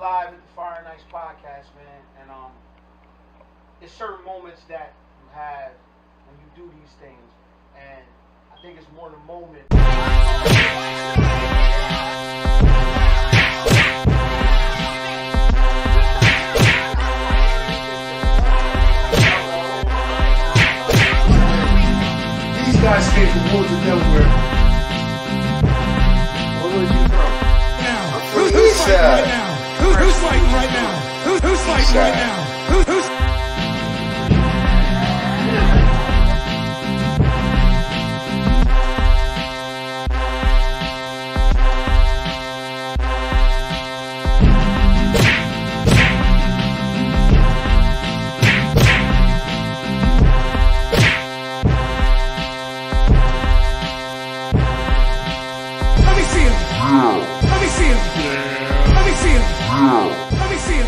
live at the Fire Nights podcast, man, and it's certain moments that you have when you do these things, and I think it's more the moment. These guys came from Woods of Delaware. Where was you from? Who's fighting right now? Who's fighting right now? Who's fighting right now? Who's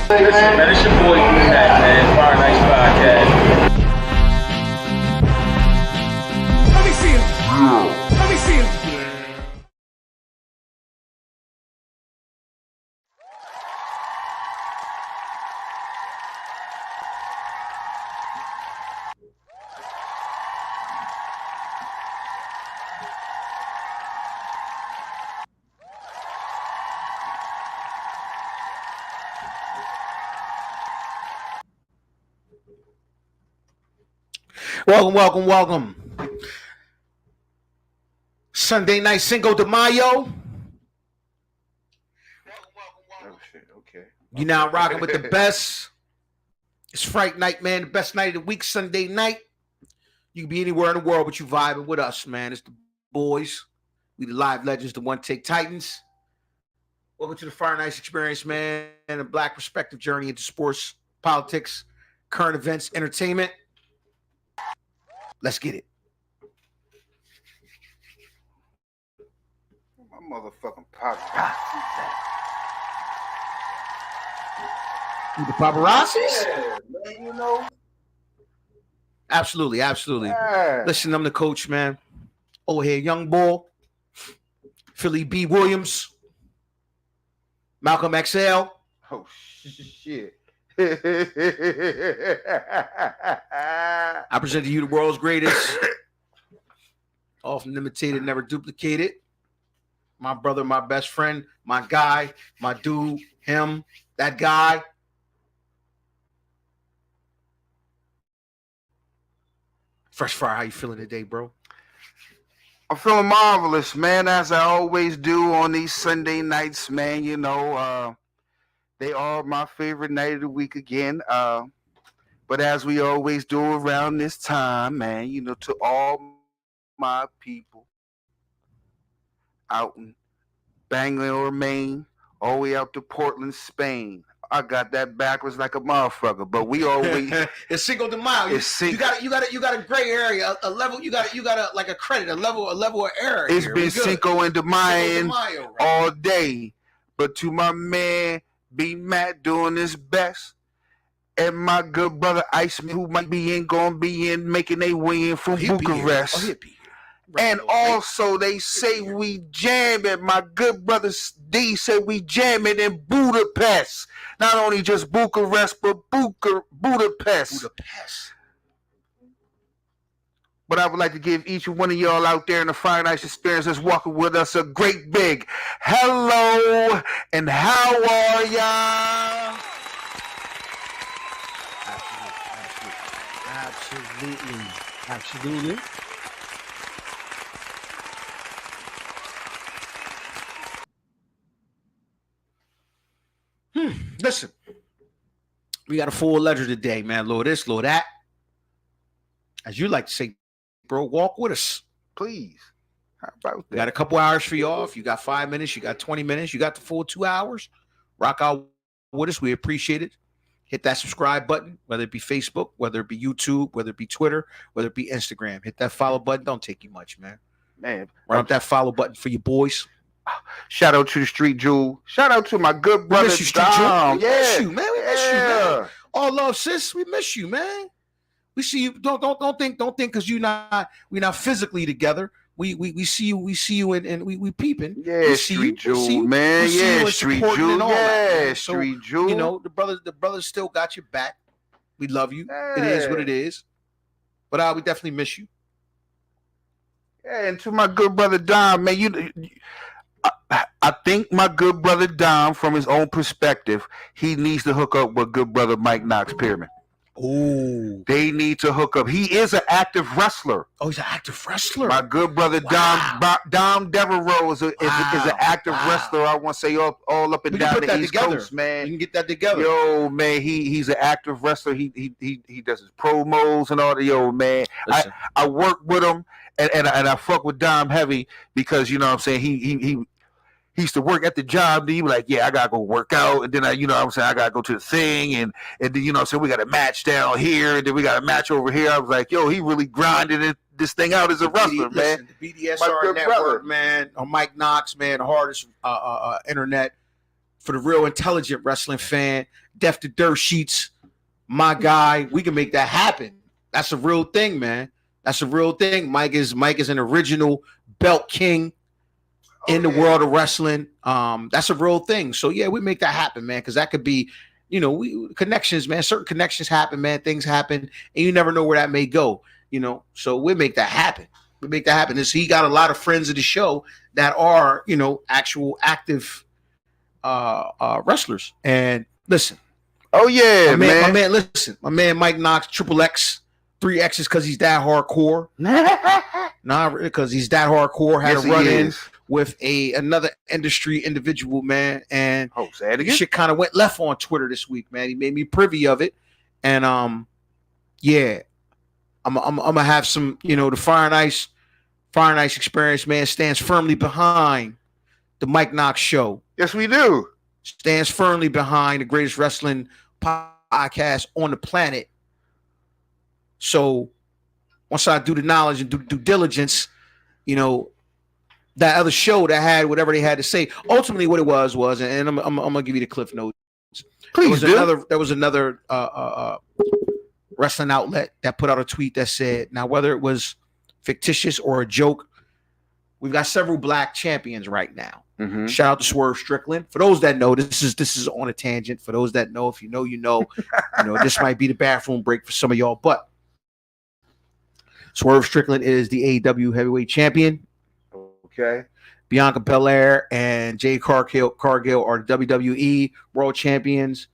Listen, man, it's your boy Katt, man. Fire Nights Podcast. Let me see him. Let me see him. Welcome. Sunday night Cinco de Mayo. Oh shit, okay. You now rocking with the best. It's Fright Night, man. The best night of the week, Sunday night. You can be anywhere in the world, but you vibing with us, man. It's the boys. We the live legends, the One Take Titans. Welcome to the Fire Nights experience, man. And a black perspective journey into sports, politics, current events, entertainment. Let's get it. My motherfucking paparazzi. The paparazzis? Yeah, man, you know. Absolutely. Yeah. Listen, I'm the coach, man. Over here, young boy. Philly B. Williams. Malcolm XL. Oh shit. I present to you the world's greatest. Often imitated, never duplicated. My brother, my best friend, my guy, my dude, him, that guy. Fresh Fire, how you feeling today, bro? I'm feeling marvelous, man, as I always do on these Sunday nights, man. You know, they are my favorite night of the week again. But as we always do around this time, man, you know, to all my people out in Bangor, Maine, all the way out to Portland, Spain. I got that backwards like a motherfucker, but we always it's Cinco de Mayo. You got a gray area, a level. You got a like a credit, a level of error. It's here. been Cinco de Mayo right? all day. But to my man B Matt doing his best, and my good brother Iceman, who might be gonna be in making a way in from Bucharest. And also they say we jamming. My good brother D said we jamming in Budapest. Not only just Bucharest, but Budapest. But I would like to give each one of y'all out there in the Fire Nights experience that's walking with us a great big hello and how are y'all? Absolutely. Listen, we got a full ledger today, man. Lord this, Lord that. As you like to say, bro, walk with us. Please. How about that? We got a couple hours for y'all. If you got 5 minutes, you got 20 minutes, you got the full 2 hours. Rock out with us. We appreciate it. Hit that subscribe button, whether it be Facebook, whether it be YouTube, whether it be Twitter, whether it be Instagram. Hit that follow button. Don't take you much, man. Man. Run up that follow button for your boys. Shout out to the Street Jewel. Shout out to my good brother. We miss you, Street Jewel. We miss you, man. We miss you, man. All love, sis. We miss you, man. We see you. Don't think because we're not physically together, we see you and we peeping. Yeah, we see Street you, we see Jewel, you, man. we see Yeah, you and Street supporting Jewel. and all that, Yeah, man. So, Street Jewel. you know, the brothers still got your back. We love you. Yeah. It is what it is. But we definitely miss you. Yeah, and to my good brother Dom, man, I think my good brother Dom, from his own perspective, he needs to hook up with good brother Mike Knox Pierman. Oh, They need to hook up. He is an active wrestler. oh, he's an active wrestler. My good brother Dom Devereaux is an active wrestler. I want to say all up and We can down put the that East together. Coast, man. We can get that together. Yo, man, he's an active wrestler. He does his promos and all the man. Listen. I work with him and I fuck with Dom heavy because you know what I'm saying he used to work at the job. Then he was like, yeah, I gotta go work out, and then I gotta go to the thing, and then we got a match down here, and then we got a match over here. I was like, yo, he really grinded this thing out as a wrestler, man. The BDSR network, man, on Mike Knox, man, the hardest internet for the real intelligent wrestling fan. Def the Dirt Sheets, my guy. We can make that happen. That's a real thing, man. That's a real thing. Mike is an original belt king in the world of wrestling. That's a real thing. So yeah, we make that happen, man, because that could be, connections, man. Certain connections happen, man. Things happen, and you never know where that may go. So we make that happen. We make that happen. And so he got a lot of friends of the show that are, actual active wrestlers. And listen. Oh yeah, my man. Listen, my man Mike Knox, Triple X, 3 X's because he's that hardcore. Nah, because he's that hardcore. Had a run in with another industry individual, man, and shit kind of went left on Twitter this week, man. He made me privy of it, and yeah, I'm gonna have some, the Fire and Ice experience, man, stands firmly behind the Mike Knox Show. Yes, we do. Stands firmly behind the greatest wrestling podcast on the planet. So once I do the knowledge and do due diligence, that other show that had whatever they had to say. Ultimately, what it was, and I'm gonna give you the cliff notes. Please do. There was another wrestling outlet that put out a tweet that said, now whether it was fictitious or a joke, we've got several black champions right now. Mm-hmm. Shout out to Swerve Strickland. For those that know, this is on a tangent. For those that know, if you know, this might be the bathroom break for some of y'all. But Swerve Strickland is the AEW heavyweight champion. Okay. Bianca Belair and Jade Cargill are the WWE world champions.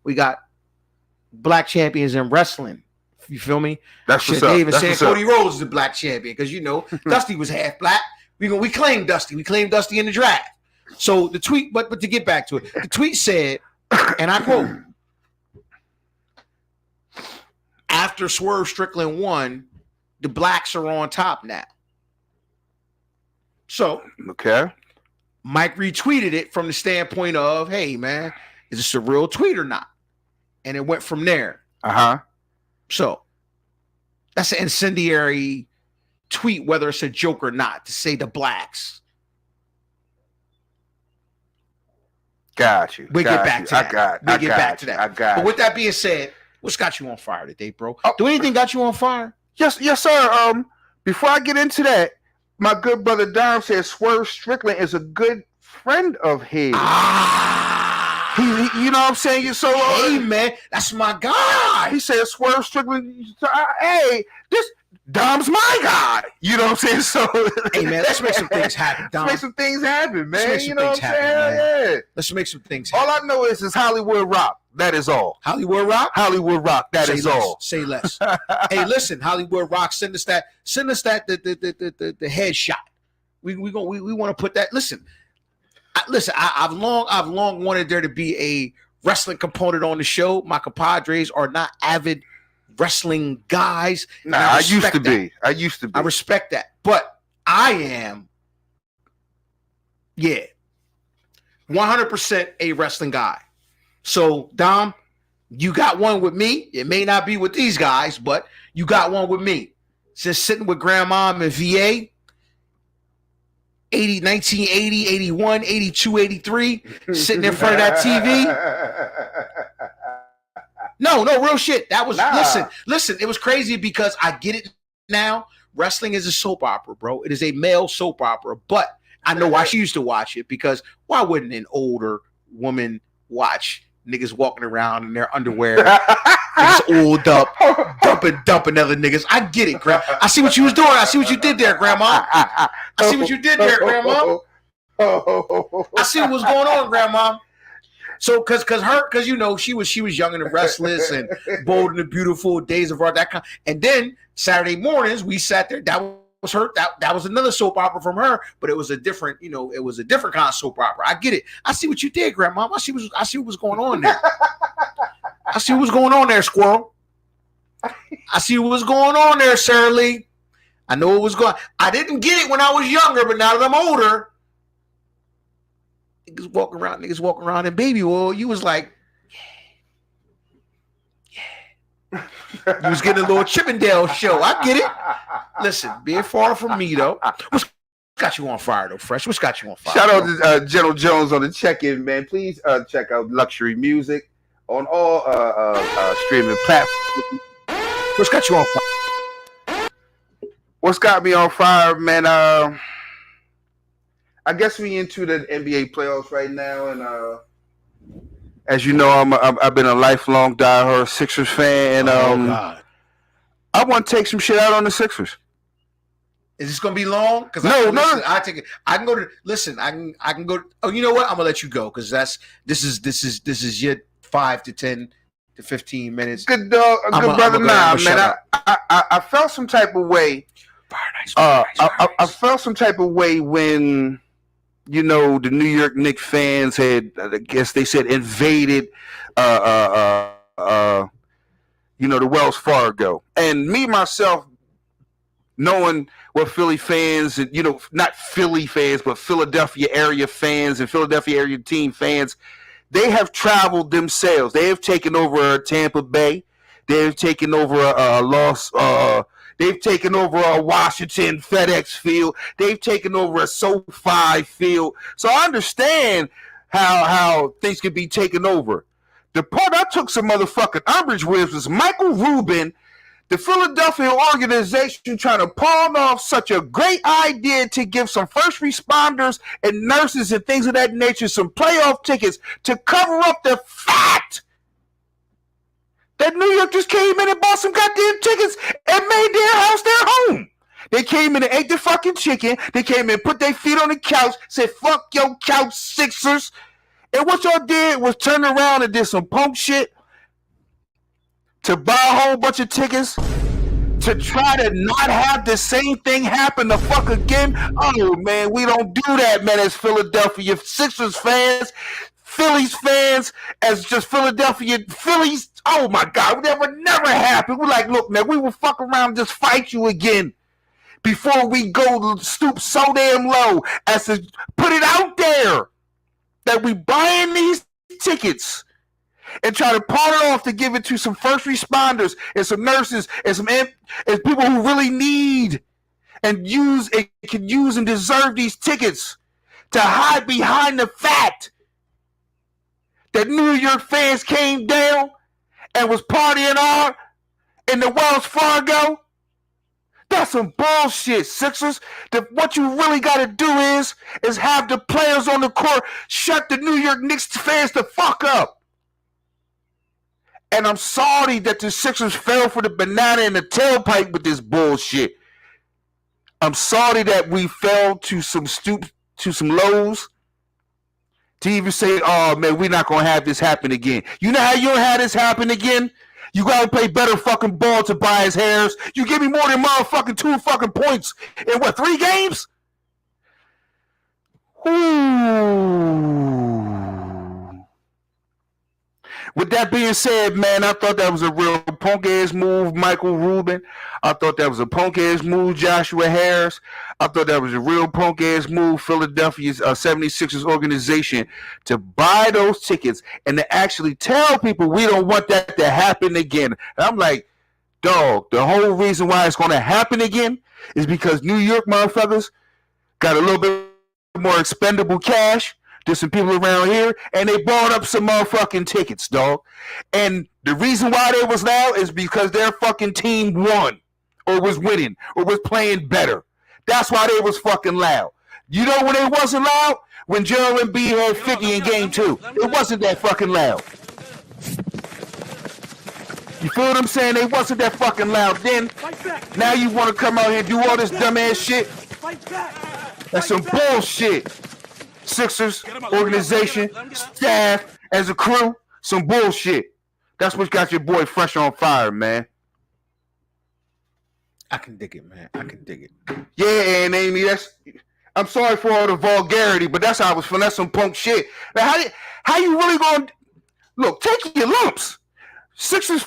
We got black champions in wrestling. You feel me? That's what's up. They even That's said Cody Rhodes is the black champion because Dusty was half black. We claimed Dusty. We claimed Dusty in the draft. So the tweet, but to get back to it, the tweet said, and I quote: "After Swerve Strickland won, the blacks are on top now." So, okay, Mike retweeted it from the standpoint of, hey, man, is this a real tweet or not? And it went from there. So, that's an incendiary tweet, whether it's a joke or not, to say the blacks. Got you. We'll get back to that. We'll get back to that. But with that being said, what's got you on fire today, bro? Do anything got you on fire? Yes, sir. Before I get into that, my good brother Dom says Swerve Strickland is a good friend of his. He you know what I'm saying? So, hey, man, that's my guy. He said Swerve Strickland. Hey, this Dom's my guy. You know what I'm saying? So, hey, man, let's make some things happen, Dom. Let's make some things happen, man. You know what I'm saying? Yeah. Let's make some things happen. All I know is Hollywood Rock. That is all. Hollywood Rock? Hollywood Rock. That is all. Say less. Hey, listen, Hollywood Rock, send us that the headshot. We want to put that. Listen, I've long wanted there to be a wrestling component on the show. My compadres are not avid wrestling guys. Nah, I used to be. I respect that. But I am, 100% a wrestling guy. So, Dom, you got one with me. It may not be with these guys, but you got one with me. Just sitting with grandma in VA, 1980, 81, 82, 83, sitting in front of that TV. No, real shit. That was, listen, it was crazy because I get it now. wrestling is a soap opera, bro. It is a male soap opera, but I know why she used to watch it, because why wouldn't an older woman watch niggas walking around in their underwear, niggas oiled up, dumping other niggas? I get it, Grandma. I see what you was doing. I see what you did there, Grandma. I see what you did there, Grandma. I see what was going on, Grandma. So, cause you know, she was young and restless and bold and the beautiful, days of art, that kind. And then Saturday mornings we sat there. That was her. That was another soap opera from her, but it was a different, you know, it was a different kind of soap opera. I get it. I see what you did, Grandma. I see what was going on there. I see what was going on there, Squirrel. I see what was going on there, Sarah Lee. I know what was going. I didn't get it when I was younger, but now that I'm older. Niggas walking around in baby oil. You was like, yeah. You was getting a little Chippendale show. I get it. Listen, being far from me though. What's got you on fire though, Fresh? What's got you on fire? Shout out to General Jones on the check-in, man. Please check out Luxury Music on all streaming platforms. What's got you on fire? What's got me on fire, man? I guess we into the NBA playoffs right now, and as you know, I've been a lifelong diehard Sixers fan, and God. I want to take some shit out on the Sixers. Is this gonna be long? Because no. I take it. I can go to listen. I can go. Oh, you know what? I'm gonna let you go because this is your 5 to 10 to 15 minutes. Good dog, good brother. Nah, man. I felt some type of way. I felt some type of way when, you know, the New York Knicks fans had, I guess they said, invaded, you know, the Wells Fargo. And me, myself, knowing what Philly fans, and, you know, not Philly fans, but Philadelphia area fans and Philadelphia area team fans, they have traveled themselves. They have taken over Tampa Bay. They have taken over they've taken over a Washington FedEx Field. They've taken over a SoFi Field. So I understand how things can be taken over. The part I took some motherfucking umbrage with was Michael Rubin, the Philadelphia organization, trying to pawn off such a great idea to give some first responders and nurses and things of that nature some playoff tickets to cover up the fact that New York just came in and bought some goddamn tickets and made their house their home. They came in and ate the fucking chicken. They came in, put their feet on the couch, said, fuck your couch, Sixers. And what y'all did was turn around and did some punk shit to buy a whole bunch of tickets to try to not have the same thing happen the fuck again. Oh, man, we don't do that, man, as Philadelphia Sixers fans, Phillies fans, as just Philadelphia Phillies. Oh, my God, that would never happen. We're like, look, man, we will fuck around and just fight you again before we go stoop so damn low as to put it out there that we buying these tickets and try to pawn it off to give it to some first responders and some nurses and some and people who really need and can use and deserve these tickets, to hide behind the fact that New York fans came down and was partying hard in the Wells Fargo. That's some bullshit, Sixers. What you really got to do is have the players on the court shut the New York Knicks fans the fuck up. And I'm sorry that the Sixers fell for the banana in the tailpipe with this bullshit. I'm sorry that we fell to some lows to even say, oh, man, we're not going to have this happen again. You know how you don't have this happen again? You got to play better fucking ball, Tobias Harris. You give me more than motherfucking 2 fucking points in, 3 games? Ooh. With that being said, man, I thought that was a real punk-ass move, Michael Rubin. I thought that was a punk-ass move, Joshua Harris. I thought that was a real punk-ass move, Philadelphia's 76ers organization, to buy those tickets and to actually tell people we don't want that to happen again. And I'm like, dog, the whole reason why it's going to happen again is because New York motherfuckers got a little bit more expendable cash. There's some people around here, and they bought up some motherfucking tickets, dog. And the reason why they was loud is because their fucking team won or was winning or was playing better. That's why they was fucking loud. You know when they wasn't loud? When Joel Embiid had 50 in game 2. It wasn't that fucking loud. You feel what I'm saying? They wasn't that fucking loud then. Now you want to come out here and do all this dumbass shit? That's some bullshit. Sixers, organization, staff, as a crew, some bullshit. That's what got your boy fresh on fire, man. I can dig it, man. I can dig it. Yeah, and Amy, I'm sorry for all the vulgarity, but that's how I was feeling. That's some punk shit. Now, how you really gonna look? Take your lumps. Sixers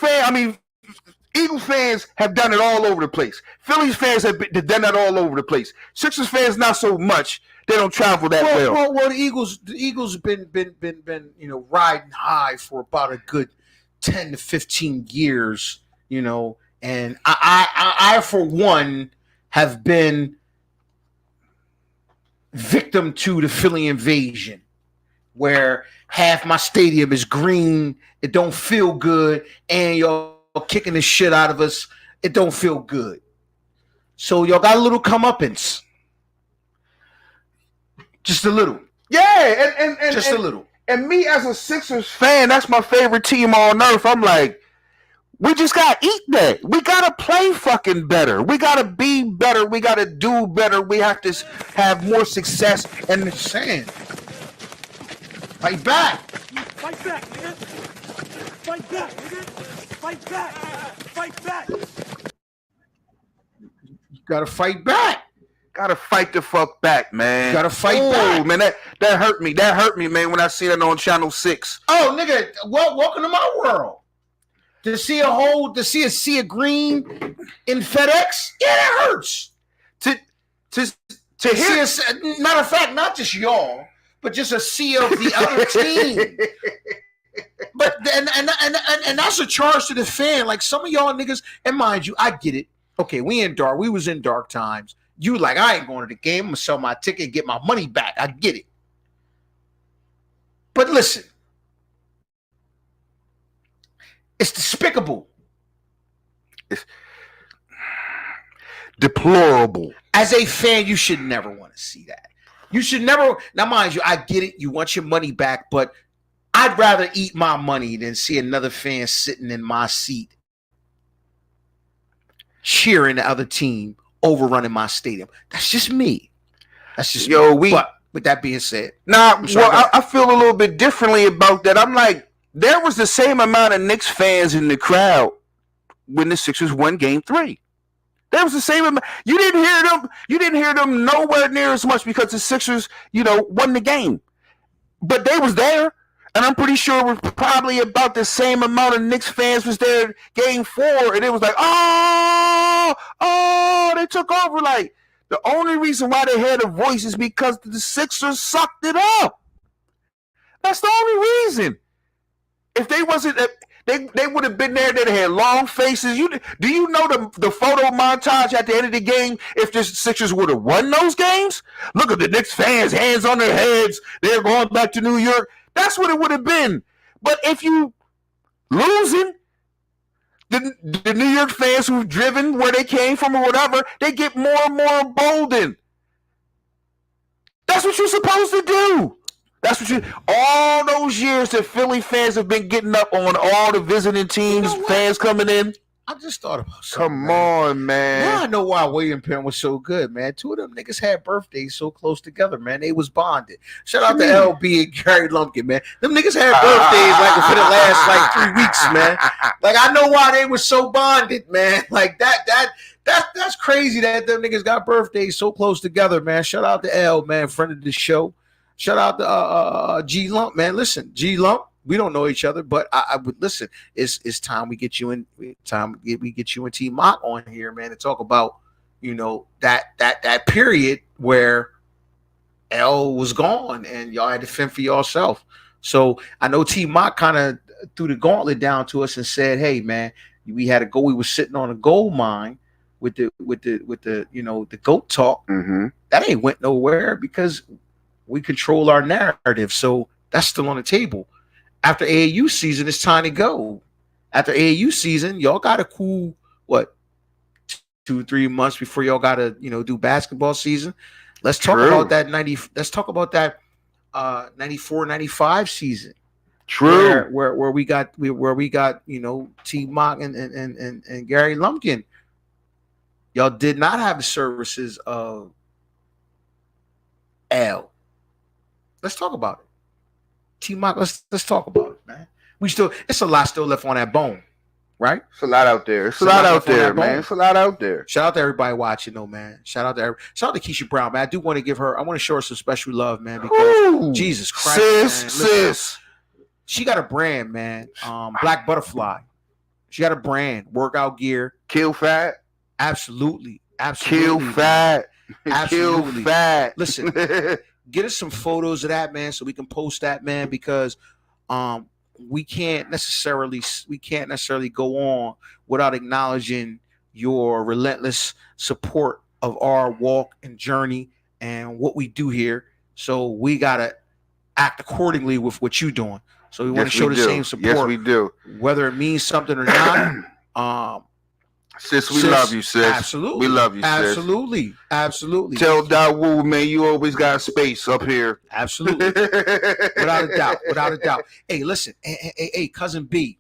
Eagles fans have done it all over the place. Phillies fans have done that all over the place. Sixers fans not so much. They don't travel that well. Well, the Eagles have been riding high for about a good 10 to 15 years, and I for one have been victim to the Philly invasion, where half my stadium is green. It don't feel good, and y'all kicking the shit out of us. It don't feel good. So y'all got a little comeuppance. Just a little. Yeah, and a little. And me as a Sixers fan, that's my favorite team on earth. I'm like, we just got to eat that. We got to play fucking better. We got to be better. We got to do better. We have to have more success. And saying, fight back. Fight back, nigga. Fight back, nigga. Fight back. Fight back. You got to fight back. Gotta fight the fuck back, man. Gotta fight back. Man, that hurt me. That hurt me, man, when I see that on Channel 6. Oh, nigga, welcome to my world. To see a sea of green in FedEx, yeah, that hurts. To hear, matter of fact, not just y'all, but just a sea of the other team. But and that's a charge to the fan. Like some of y'all niggas, and mind you, I get it. Okay, we was in dark times. You like, I ain't going to the game. I'm going to sell my ticket and get my money back. I get it. But listen, it's despicable. It's deplorable. As a fan, you should never want to see that. You should never. Now, mind you, I get it. You want your money back, but I'd rather eat my money than see another fan sitting in my seat cheering the other team overrunning my stadium. That's just me. But with that being said, I feel a little bit differently about that. I'm like, there was the same amount of Knicks fans in the crowd when the Sixers won Game 3. There was the same amount. You didn't hear them nowhere near as much because the Sixers, won the game. But they was there. And I'm pretty sure it was probably about the same amount of Knicks fans was there Game 4. And it was like, they took over. Like, the only reason why they had a voice is because the Sixers sucked it up. That's the only reason. If they wasn't, they would have been there. They'd have had long faces. Do you know the photo montage at the end of the game? If the Sixers would have won those games, look at the Knicks fans, hands on their heads. They're going back to New York. That's what it would have been. But if you losing, the New York fans who've driven where they came from or whatever, they get more and more emboldened. That's what you're supposed to do. All those years that Philly fans have been getting up on all the visiting teams, fans coming in. I just thought about something. Come on, man. Now I know why William Penn was so good, man. Two of them niggas had birthdays so close together, man. They was bonded. Shout out to LB and Gary Lumpkin, man. Them niggas had birthdays like for the last like 3 weeks, man. Like I know why they were so bonded, man. Like that's crazy that them niggas got birthdays so close together, man. Shout out to L, man, friend of the show. Shout out to G Lump, man. Listen, G Lump. We don't know each other, but I would listen. It's time we get you in. We get you and T Mock on here, man, to talk about that period where L was gone and y'all had to fend for yourself. So I know T Mock kind of threw the gauntlet down to us and said, "Hey, man, we had a go. We were sitting on a gold mine with the the GOAT talk. Mm-hmm. That ain't went nowhere because we control our narrative. So that's still on the table." After AAU season, it's time to go. After AAU season, y'all got a cool, 2-3 months before y'all gotta do basketball season. Let's talk True. about that 90. Let's talk about that 94-95 season. True. Where we got T Mock and Gary Lumpkin. Y'all did not have the services of L. Let's talk about it. T Mock, let's talk about it, man. It's a lot still left on that bone, right? It's a lot out there. It's a lot out there, man. It's a lot out there. Shout out to everybody watching, though, man. Shout out to Keisha Brown, man. I do want to I want to show her some special love, man, because Jesus Christ, sis. She got a brand, man. Black Butterfly. She got a brand. Workout gear. Kill fat. Absolutely. Kill fat. Absolutely. Kill fat. Listen, get us some photos of that, man, so we can post that, man, because we can't necessarily go on without acknowledging your relentless support of our walk and journey and what we do here. So we gotta act accordingly with what you're doing. So we want to show the same support. Yes, we do. Whether it means something or not. Sis, we love you, sis. Absolutely. We love you, sis. Absolutely. Absolutely. Tell Dawu, man, you always got space up here. Absolutely. Without a doubt. Without a doubt. Hey, listen. Hey, Cousin B.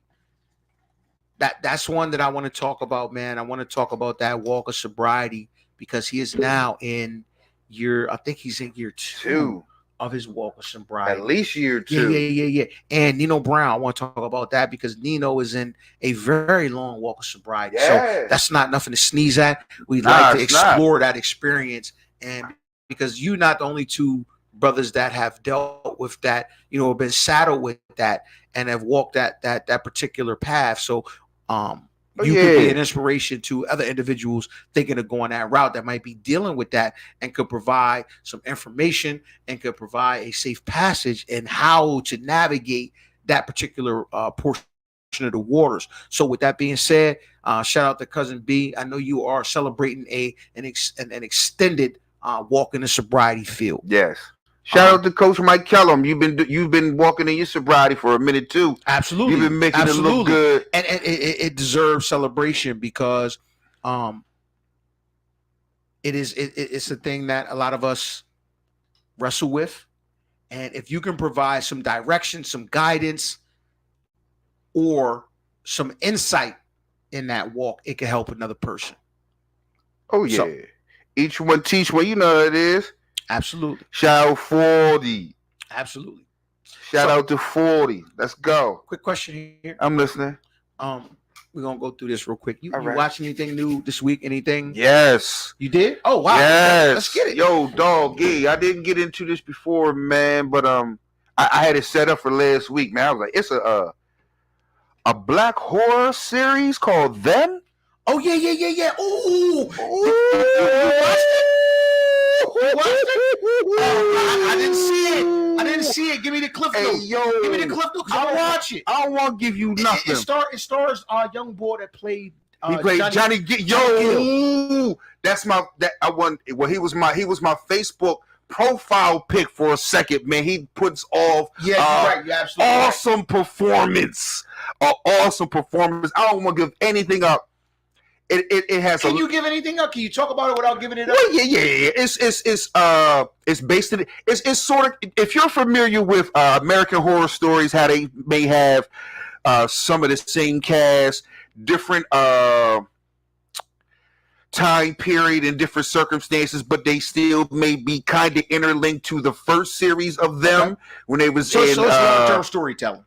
That's one that I want to talk about, man. I want to talk about that walk of sobriety because he is now in I think he's in year two of his walk of sobriety. At least year 2. Yeah. And Nino Brown, I want to talk about that because Nino is in a very long walk of sobriety. Yes. So that's not nothing to sneeze at. We'd like to explore that experience. And because you're not the only two brothers that have dealt with that, have been saddled with that and have walked that particular path. So you could be an inspiration to other individuals thinking of going that route that might be dealing with that and could provide some information and could provide a safe passage in how to navigate that particular portion of the waters. So with that being said, shout out to Cousin B. I know you are celebrating an extended walk in the sobriety field. Yes. Shout out to Coach Mike Kellum. You've been walking in your sobriety for a minute too. Absolutely, you've been making it look good, and it deserves celebration because, it's a thing that a lot of us wrestle with, and if you can provide some direction, some guidance, or some insight in that walk, it can help another person. Oh yeah, so, each one teach one. You know what it is. Absolutely. Shout out 40. Absolutely. Shout out to 40. Let's go. Quick question here. I'm listening. We're gonna go through this real quick. You right. watching anything new this week? Anything? Yes. You did? Oh wow. Yes. Let's get it. Yo, doggy. I didn't get into this before, man, but I had it set up for last week, man. I was like, it's a black horror series called Them. Oh yeah. Ooh. I didn't see it. Give me the clip notes. Hey, yo, give me the clip notes. I'll watch it. I don't want to give you nothing. It stars our young boy that played. He played Johnny. Yo, that's my. I won. Well, he was my Facebook profile pic for a second, man. He puts off. Yeah, you're right. You're absolutely awesome right. Performance. Awesome performance. I don't want to give anything up. It has. Can you give anything up? Can you talk about it without giving it up? Well, yeah. It's based in. It's sort of. If you're familiar with American Horror Stories, how they may have some of the same cast, different time period and different circumstances, but they still may be kind of interlinked to the first series of Them when they was so in. So it's long-term storytelling.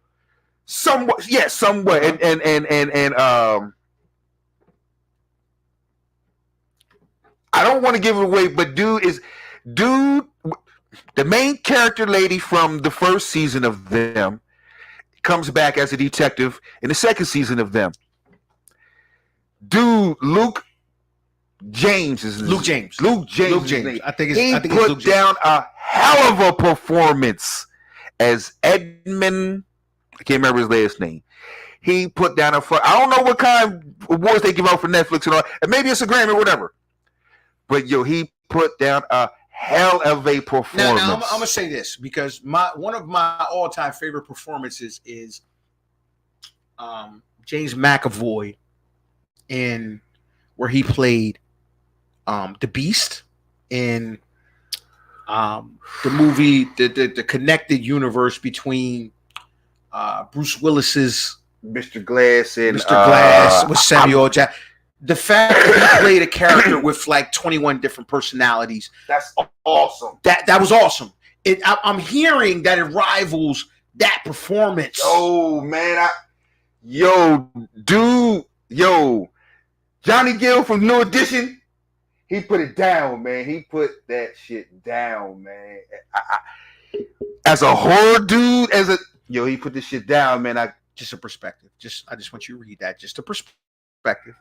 Somewhat, yeah, somewhat, and I don't want to give it away, but dude, the main character lady from the first season of Them comes back as a detective in the second season of Them. Dude, Luke James is Luke James. Luke James. I think he put Luke down a hell of a performance as Edmund. I can't remember his last name. He put down I don't know what kind of awards they give out for Netflix and all, and maybe it's a Grammy or whatever. But yo, he put down a hell of a performance. Now I'm gonna say this because one of my all-time favorite performances is James McAvoy in where he played the Beast in the movie, the connected universe between Bruce Willis's Mr. Glass and Mr. Glass with Samuel Jackson. The fact that he played a character with like 21 different personalities. That's awesome. That was awesome. I'm hearing that it rivals that performance. Oh man, Johnny Gill from New Edition, he put it down, man. He put that shit down, man. As a horror dude, he put this shit down, man. Just a perspective. I just want you to read that. Just a perspective.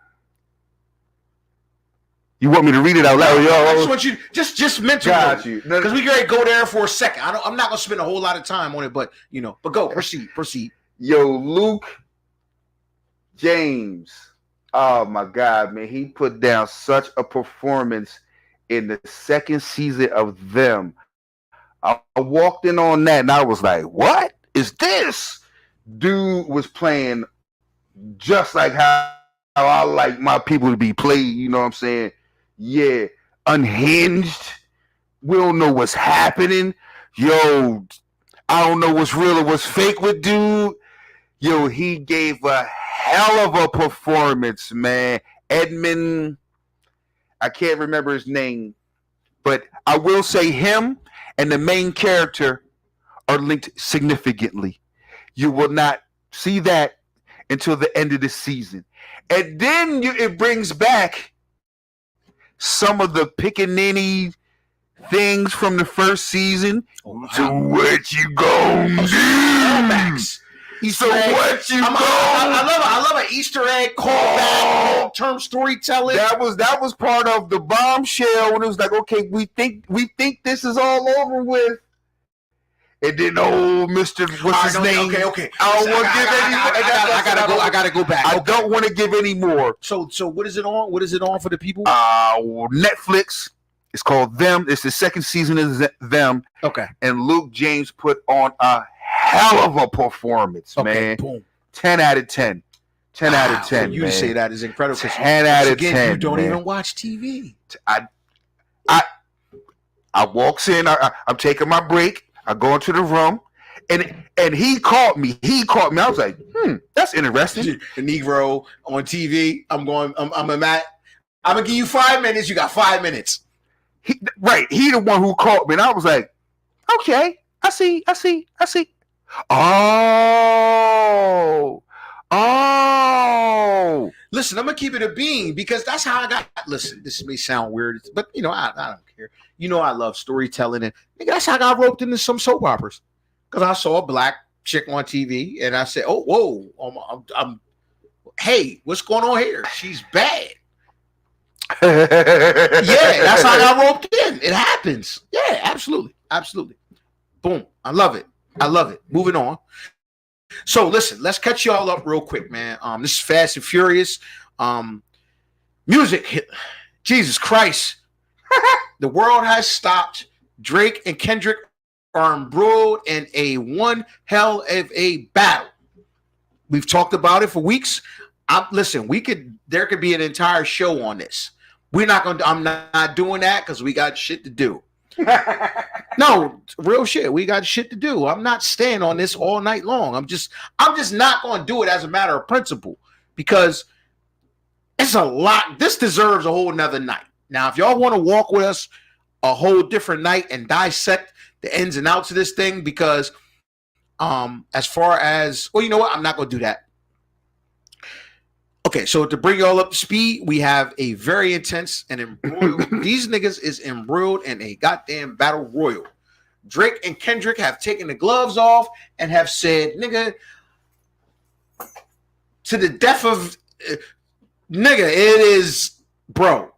You want me to read it out loud? Yo, I just want you just mental. Got you. Because we gotta go there for a second. I'm not gonna spend a whole lot of time on it, but go proceed. Yo, Luke James. Oh my God, man. He put down such a performance in the second season of Them. I walked in on that and I was like, what is this? Dude was playing just like how I like my people to be played, you know what I'm saying? Yeah, unhinged. We don't know what's happening. Yo, I don't know what's real or what's fake with dude. Yo, he gave a hell of a performance, man. Edmund, I can't remember his name, but I will say him and the main character are linked significantly. You will not see that until the end of the season. And then it brings back some of the pickaninny things from the first season. So what you gonna do? So what you gonna? I love an Easter egg callback, long-term storytelling. That was part of the bombshell when it was like, okay, we think this is all over with. And then Mr. What's his name? Okay. I don't want to give any more. I gotta go back. I don't want to give any more. So what is it on? What is it on for the people? Netflix. It's called Them. It's the second season of Them. Okay. And Luke James put on a hell of a performance, man. Boom. 10 out of 10. 10 out of 10. You man. say that is incredible. 10 out of 10. You don't man. even watch TV. I walks in. I'm taking my break. I go into the room, and he called me. I was like, that's interesting. The Negro on TV. I'm gonna give you 5 minutes. You got 5 minutes. He the one who called me, and I was like, okay, I see. Oh. Listen, I'm gonna keep it a bean because that's how I got. Listen, this may sound weird, but I don't care. I love storytelling, and that's how I got roped into some soap operas because I saw a black chick on TV, and I said, "Oh, whoa, hey, what's going on here? She's bad." Yeah, that's how I got roped in. It happens. Yeah, absolutely. Boom. I love it. Moving on. So listen, let's catch y'all up real quick, man. This is Fast and Furious. Music. Jesus Christ. The world has stopped. Drake and Kendrick are embroiled in a one hell of a battle. We've talked about it for weeks. Listen, there could be an entire show on this. I'm not doing that because we got shit to do. No, real shit. We got shit to do. I'm not staying on this all night long. I'm just not going to do it as a matter of principle because it's a lot. This deserves a whole nother night. Now, if y'all want to walk with us a whole different night and dissect the ins and outs of this thing, because as far as, well, you know what? I'm not going to do that. Okay, so to bring y'all up to speed, we have a very intense and embroiled. These niggas is embroiled in a goddamn battle royal. Drake and Kendrick have taken the gloves off and have said, nigga, to the death of nigga, it is, bro.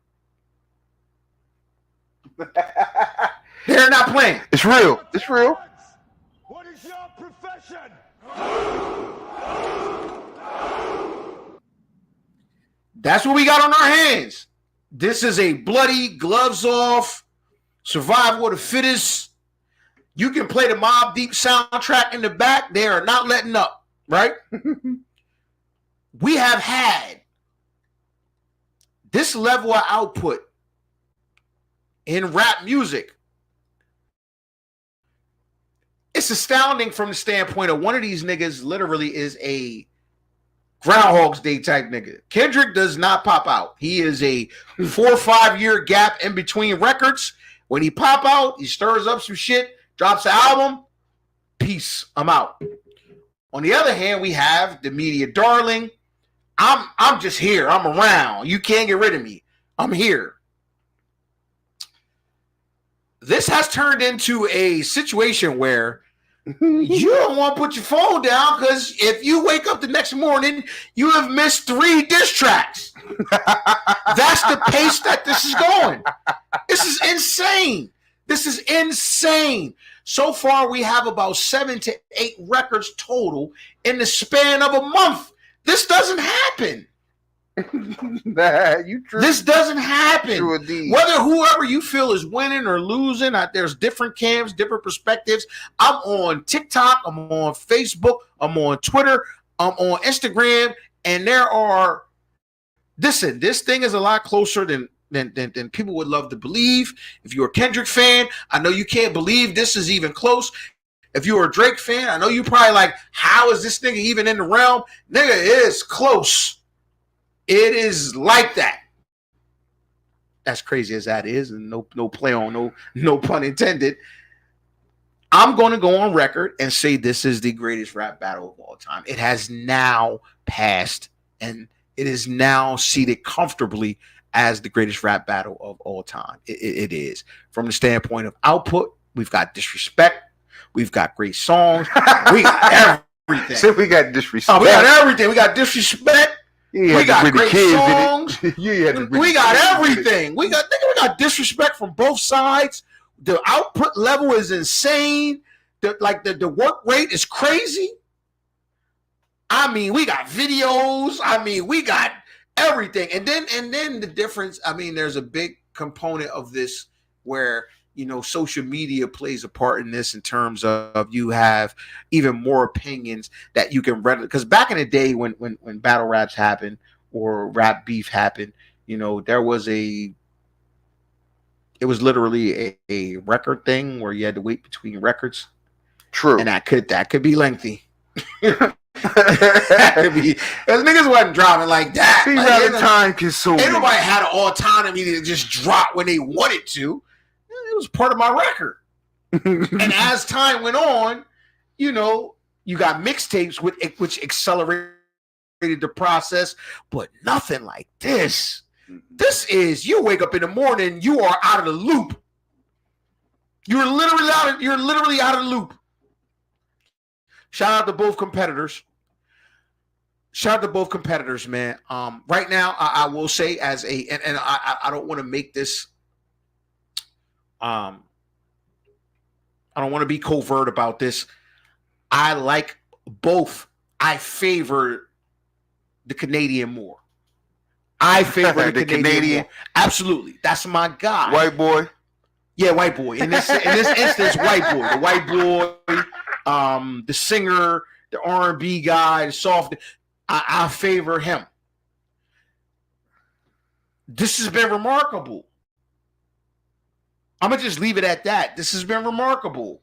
They're not playing. It's real. What is your profession? That's what we got on our hands. This is a bloody, gloves off, survival of the fittest. You can play the Mobb Deep soundtrack in the back. They are not letting up, right? We have had this level of output in rap music. It's astounding from the standpoint of one of these niggas literally is a Groundhog's Day type nigga. Kendrick does not pop out. He is a 4 or 5 year gap in between records. When he pop out, he stirs up some shit, drops an album, peace, I'm out. On the other hand, we have the media darling. I'm just here. I'm around. You can't get rid of me. I'm here. This has turned into a situation where you don't want to put your phone down because if you wake up the next morning, you have missed 3 diss tracks. That's the pace that this is going. This is insane. This is insane. So far, we have about 7 to 8 records total in the span of a month. This doesn't happen. This doesn't happen. Whether whoever you feel is winning or losing, there's different camps, different perspectives. I'm on TikTok, I'm on Facebook, I'm on Twitter, I'm on Instagram, and there are. Listen, this thing is a lot closer than people would love to believe. If you're a Kendrick fan, I know you can't believe this is even close. If you're a Drake fan, I know you probably like, how is this nigga even in the realm? Nigga, it is close. It is like that. As crazy as that is, and no play on, no pun intended. I'm going to go on record and say this is the greatest rap battle of all time. It has now passed, and it is now seated comfortably as the greatest rap battle of all time. It is. From the standpoint of output, we've got Disrespect. We've got great songs. We got everything. So we got Disrespect. Oh, we got everything. We got Disrespect. We got great songs. We got everything. We got Disrespect from both sides. The output level is insane. The work rate is crazy. I mean, we got videos. I mean, we got everything. And then the difference, I mean, there's a big component of this where, you know, social media plays a part in this in terms of you have even more opinions that you can read. Because back in the day when battle raps happened or rap beef happened, you know, it was literally a record thing where you had to wait between records. True. And that could be lengthy. That could be, because niggas wasn't dropping like that. These are time consuming. Ain't nobody had an autonomy to just drop when they wanted to. It was part of my record. And as time went on, you know, you got mixtapes which accelerated the process, but nothing like this. This is, you wake up in the morning, you are out of the loop. You're literally out of the loop. Shout out to both competitors. Man. Right now, I will say and I don't want to make this. I don't want to be covert about this. I like both. I favor the Canadian more. I favor the Canadian more. Absolutely. That's my guy. White boy. Yeah, white boy. In this instance, white boy. The white boy, the singer, the R&B guy, the soft. I favor him. This has been remarkable. I'm going to just leave it at that. This has been remarkable.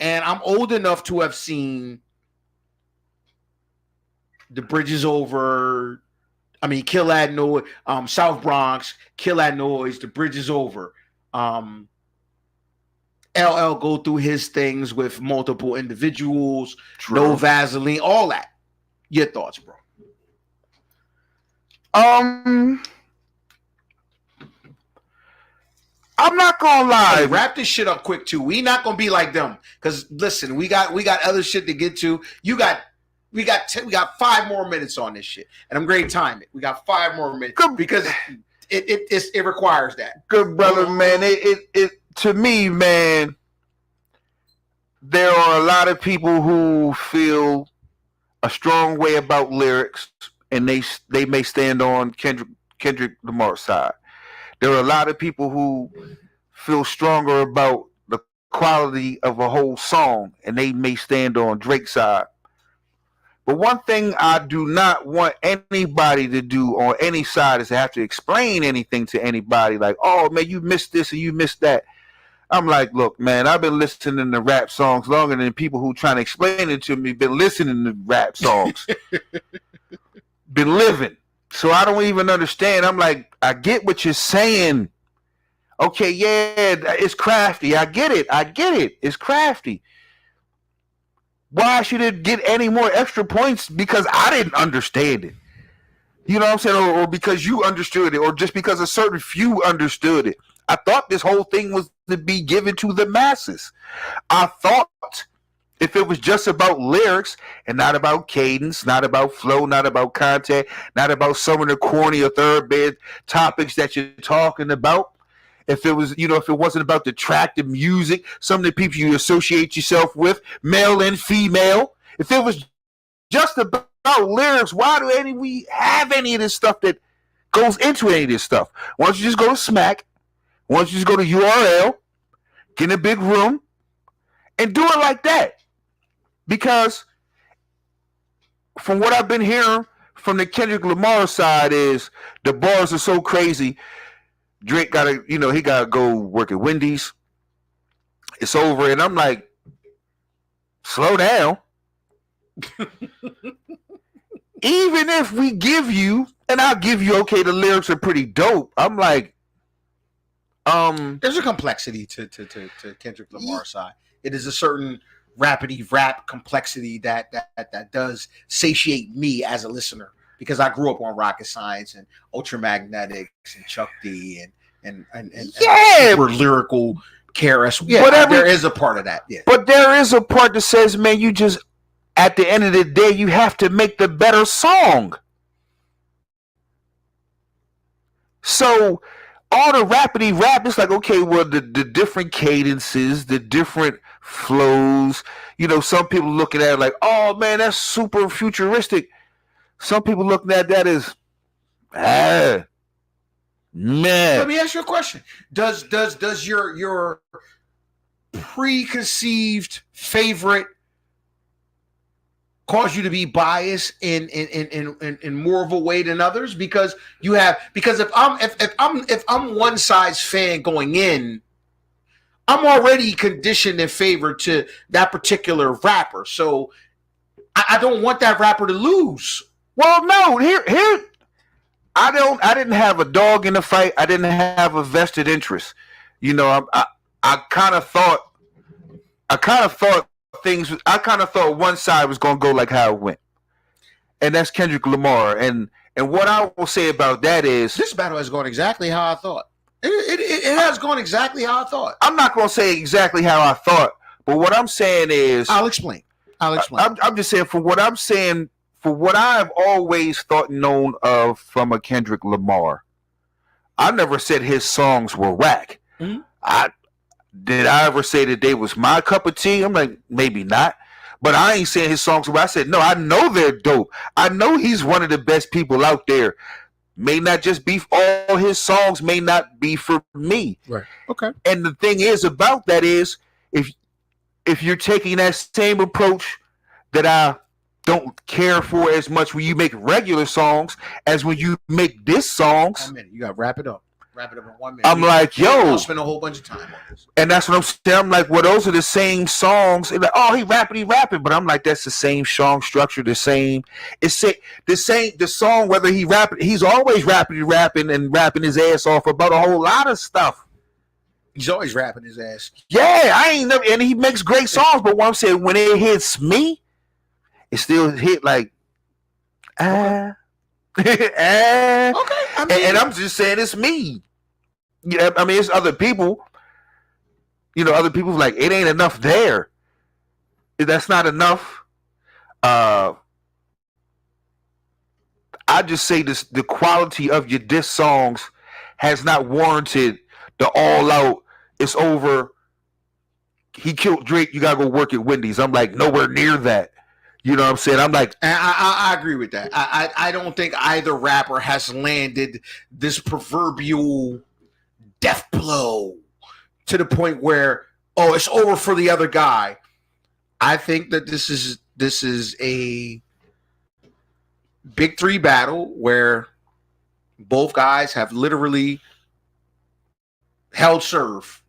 And I'm old enough to have seen The Bridge Is Over. I mean, Kill That Noise. South Bronx, Kill That Noise. The Bridge Is Over. LL go through his things with multiple individuals. True. No Vaseline. All that. Your thoughts, bro? I'm not gonna lie. Hey, wrap this shit up quick too. We not gonna be like them. Cause listen, we got other shit to get to. We got 5 more minutes on this shit, and I'm great time it. We got 5 more minutes because it requires that. Good brother, man. It to me, man. There are a lot of people who feel a strong way about lyrics, and they may stand on Kendrick Lamar's side. There are a lot of people who feel stronger about the quality of a whole song, and they may stand on Drake's side. But one thing I do not want anybody to do on any side is to have to explain anything to anybody. Like, oh man, you missed this or you missed that. I'm like, look, man, I've been listening to rap songs longer than people who trying to explain it to me been listening to rap songs. Been living. So I don't even understand. I'm like, I get what you're saying. Okay, yeah, it's crafty. I get it. It's crafty. Why should it get any more extra points? Because I didn't understand it. You know what I'm saying? Or because you understood it, or just because a certain few understood it. I thought this whole thing was to be given to the masses. I thought if it was just about lyrics and not about cadence, not about flow, not about content, not about some of the corny or thoroughbred topics that you're talking about, if it was, if it wasn't about the track, the music, some of the people you associate yourself with, male and female, if it was just about lyrics, why do we have any of this stuff that goes into any of this stuff? Why don't you just go to Smack? Why don't you just go to URL, get in a big room, and do it like that? Because from what I've been hearing from the Kendrick Lamar side is the bars are so crazy. Drake gotta, he gotta go work at Wendy's. It's over, and I'm like, slow down. Even if we give you, and I'll give you, okay, the lyrics are pretty dope. I'm like, there's a complexity to Kendrick Lamar's side. It is a certain rapidy rap complexity that does satiate me as a listener, because I grew up on Rocket Science and Ultramagnetics and Chuck D and super lyrical KRS. Yeah, there is a part of that. Yeah, but there is a part that says, man, you just at the end of the day, you have to make the better song. So all the rapidy rap, it's like, okay, well, the different cadences, the different flows, some people looking at it like, oh man, that's super futuristic. Some people looking at that as, man. Let me ask you a question. Does your preconceived favorite cause you to be biased in more of a way than others? Because if I'm one side's fan going in, I'm already conditioned in favor to that particular rapper. So I don't want that rapper to lose. Well, no, here I didn't have a dog in the fight. I didn't have a vested interest. I kind of thought one side was going to go like how it went. And that's Kendrick Lamar. And what I will say about that is, this battle has gone exactly how I thought. It has gone exactly how I thought. I'm not going to say exactly how I thought, but what I'm saying is, I'll explain. I'm just saying, for what I've always thought and known of from a Kendrick Lamar, I never said his songs were whack. Mm-hmm. Did I ever say that they was my cup of tea? I'm like, maybe not. But I ain't saying his songs were. I said, no, I know they're dope. I know he's one of the best people out there. May not just be all his songs, may not be for me. Right. Okay. And the thing is about that is, if you're taking that same approach that I don't care for as much when you make regular songs as when you make diss songs. 1 minute. You got to wrap it up. Wrap it up in 1 minute. I'm like, yo. I'll spend a whole bunch of time on this. And that's what I'm saying. I'm like, well, those are the same songs. And like, oh, he rapping. But I'm like, that's the same song structure, the same. It's the song, whether he rapping, he's always rapping and rapping his ass off about a whole lot of stuff. He's always rapping his ass. Yeah, I ain't never, and he makes great songs, but what I'm saying, when it hits me, it still hit like, Okay. And I'm just saying it's me. Yeah, I mean, it's other people. Other people like, it ain't enough there. That's not enough. I just say this: the quality of your diss songs has not warranted the all out. It's over. He killed Drake. You gotta go work at Wendy's. I'm like, nowhere near that. You know what I'm saying? I'm like, I agree with that. I don't think either rapper has landed this proverbial death blow to the point where, oh, it's over for the other guy. I think that this is Big three battle where both guys have literally held serve.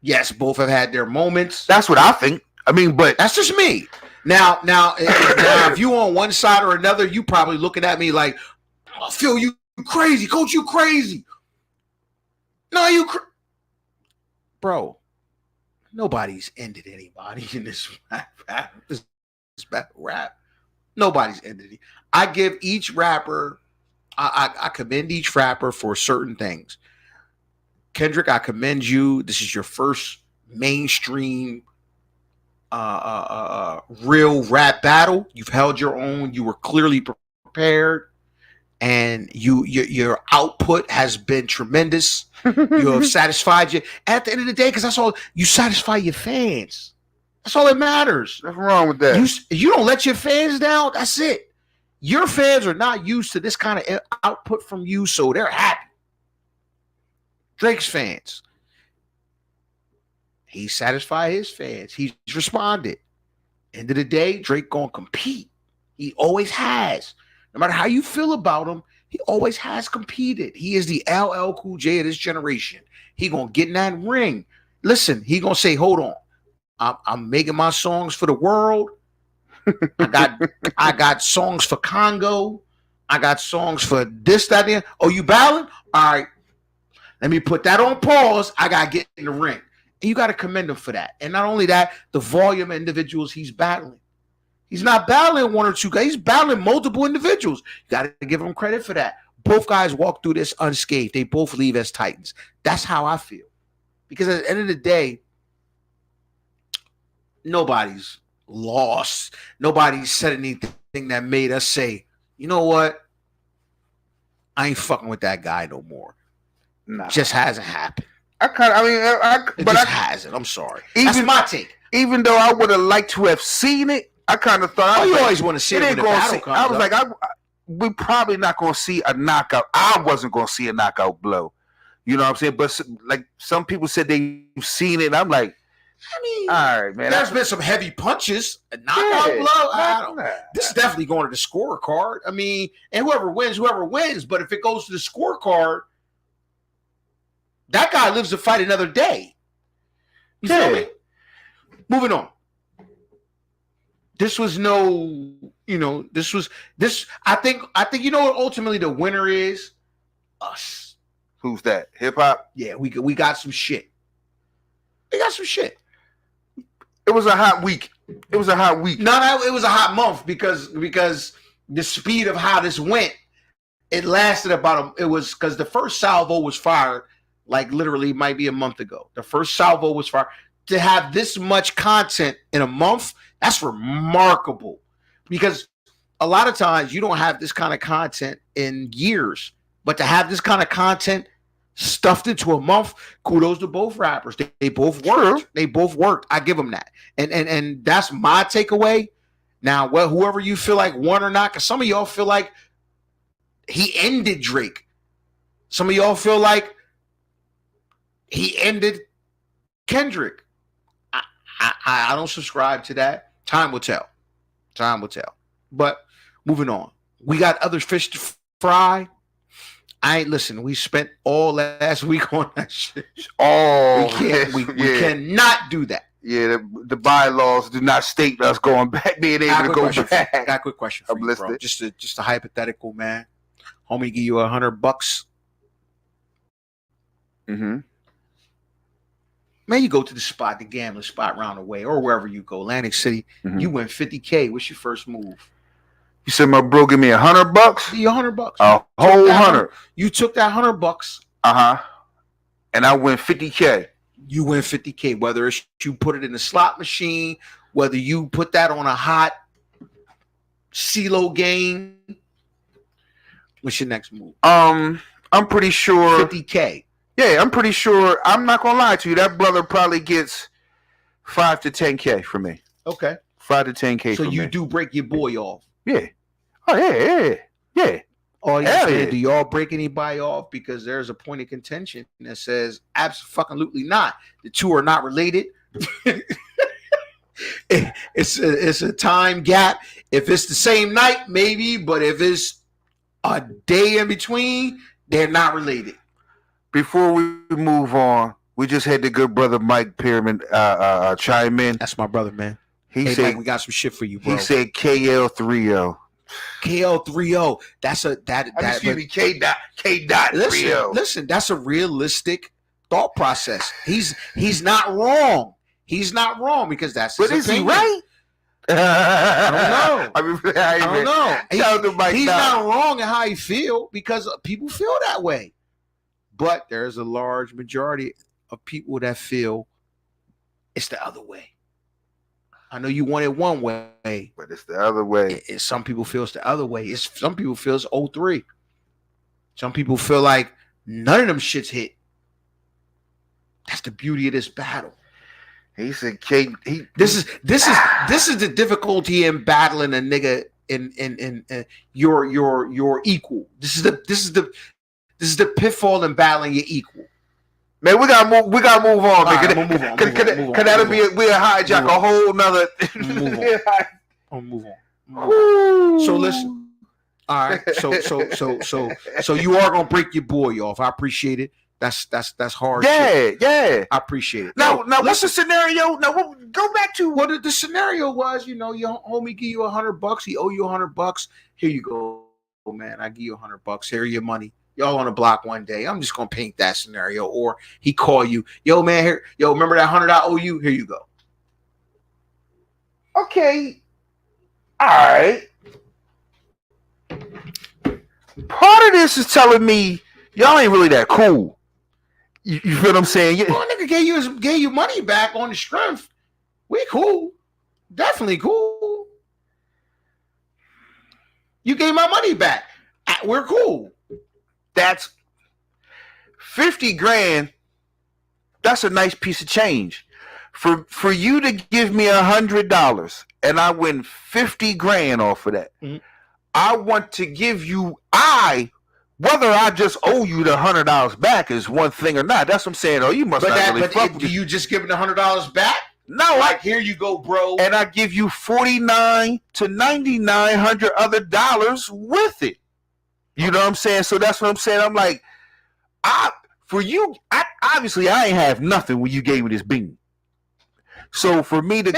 Yes, both have had their moments. That's what I think. I mean, but that's just me. Now, if you on one side or another, you probably looking at me like, I feel you crazy, coach. You crazy. No, bro. Nobody's ended anybody in this rap. Nobody's ended it. I give each rapper, I commend each rapper for certain things. Kendrick, I commend you. This is your first mainstream real rap battle. You've held your own. You were clearly prepared, and your output has been tremendous. You have satisfied you at the end of the day, because that's all you satisfy your fans. That's all that matters. Nothing wrong with that. You don't let your fans down. That's it. Your fans are not used to this kind of output from you, so they're happy. Drake's fans, he satisfied his fans. He's responded. End of the day, Drake gonna compete. He always has. No matter how you feel about him, he always has competed. He is the LL Cool J of this generation. He gonna get in that ring. Listen, he gonna say, "Hold on, I'm making my songs for the world. I got songs for Congo. I got songs for this, that, and oh, you battling? All right, let me put that on pause. I gotta get in the ring." And you got to commend him for that. And not only that, the volume of individuals he's battling. He's not battling one or two guys. He's battling multiple individuals. You got to give him credit for that. Both guys walk through this unscathed. They both leave as Titans. That's how I feel. Because at the end of the day, nobody's lost. Nobody said anything that made us say, you know what? I ain't fucking with that guy no more. Nah. Just hasn't happened. It hasn't. I'm sorry. That's my take. Even though I would have liked to have seen it, I kind of thought. You always want to see it when the battle comes. I was like, we're probably not going to see a knockout. I wasn't going to see a knockout blow. You know what I'm saying? But like some people said they've seen it, and I'm like, I mean, all right, man. There's been some heavy punches, a knockout blow. This is definitely going to the scorecard. I mean, and whoever wins. But if it goes to the scorecard, that guy lives to fight another day. You feel me? Moving on. This was this. I think you know what ultimately the winner is? Us. Who's that? Hip hop? Yeah, we got some shit. We got some shit. It was a hot week. No, it was a hot month because the speed of how this went, it lasted because the first salvo was fired. Like literally might be a month ago. The first salvo was fired. To have this much content in a month, that's remarkable. Because a lot of times you don't have this kind of content in years. But to have this kind of content stuffed into a month, kudos to both rappers. They both worked. True. They both worked. I give them that. And that's my takeaway. Now, whoever you feel like won or not, because some of y'all feel like he ended Drake. Some of y'all feel like he ended Kendrick. I don't subscribe to that. Time will tell. But moving on. We got other fish to fry. We spent all last week on that shit. We cannot do that. Yeah, the bylaws do not state us going back, being able to go back. I got a quick question for you, bro. Just a hypothetical, man. Homie give you $100. Mm-hmm. Man, you go to the gambling spot round the way, or wherever you go, Atlantic City. Mm-hmm. You win $50K. What's your first move? You said my bro give me $100. Give you $100. A whole 100. You took that $100. And I win $50K. You win $50K. Whether it's you put it in the slot machine, whether you put that on a hot CeeLo game. What's your next move? I'm pretty sure $50K. Yeah, I'm pretty sure. I'm not gonna lie to you. That brother probably gets $5 to $10K from me. Okay, $5 to $10K. So you do break your boy off? Yeah. Oh yeah. Oh yeah. Do y'all break anybody off? Because there's a point of contention that says absolutely not. The two are not related. It's a time gap. If it's the same night, maybe, but if it's a day in between, they're not related. Before we move on, we just had the good brother Mike Pierman chime in. That's my brother, man. He Hey, said Mike, we got some shit for you, bro. he said KL30. KL30. That's a that. Excuse me, K.30. Listen, that's a realistic thought process. He's not wrong. He's not wrong because that's his But is opinion. he right? I don't know. I don't know. Shout out to Mike He's now. not wrong in how he feel because people feel that way. But there's a large majority of people that feel it's the other way. I know you want it one way, But it's the other way. Some people feel it's the other way. Some people feel it's 03. Some people feel like none of them shits hit. That's the beauty of this battle. He said This is the difficulty in battling a nigga in your equal. This is the pitfall in battling your equal. Man, we gotta move on, man. Right, move on. Cause that'll be we'll hijack a whole nother. Move on. So listen. All right. So you are gonna break your boy off. I appreciate it. That's hard. Yeah. I appreciate it. Now, what's the scenario? Now, go back to what the scenario was. You know, your homie give you $100. He owe you $100. Here you go, man. I give you $100. Here your money. Y'all on the block one day. I'm just gonna paint that scenario. Or he call you, yo, man, here, yo, remember that $100 I owe you? Here you go. Okay. All right. Part of this is telling me y'all ain't really that cool. You feel what I'm saying? Well, nigga gave you money back on the strength. We cool. Definitely cool. You gave my money back. We're cool. That's 50 grand. That's a nice piece of change. For you to give me $100 and I win 50 grand off of that, I want to give you whether I just owe you the $100 back is one thing or not. That's what I'm saying. Oh, you must not really fuck with do you just give him the $100 back? No, like here you go, bro. And I give you $4,900 to $9,900 other dollars with it. You know what I'm saying? So that's what I'm saying. I'm like, obviously I ain't have nothing when you gave me this bean. So for me to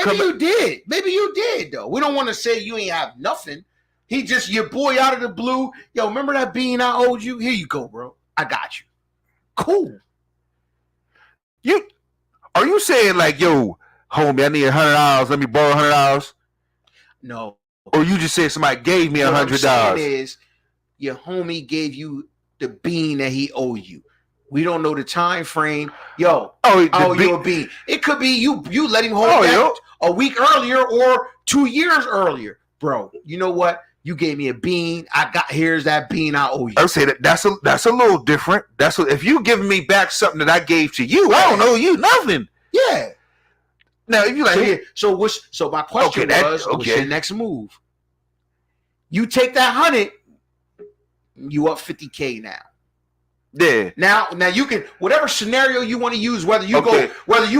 Maybe you did though. We don't want to say you ain't have nothing. He just your boy out of the blue. Yo, remember that bean I owed you? Here you go, bro. I got you. Cool. Are you saying like, yo, homie, I need $100. Let me borrow $100? No. Or you just said somebody gave me $100? What I'm saying is your homie gave you the bean that he owed you. We don't know the time frame. Yo, you a bean. It could be you let him hold that a week earlier or 2 years earlier. Bro, you know what? You gave me a bean. Here's that bean I owe you. I would say that's a little different. If you giving me back something that I gave to you, I don't owe you nothing. Yeah. Now if you like, so my question what's your next move? You take that 100, you up 50K now. Yeah. Now you can whatever scenario you want to use. Whether you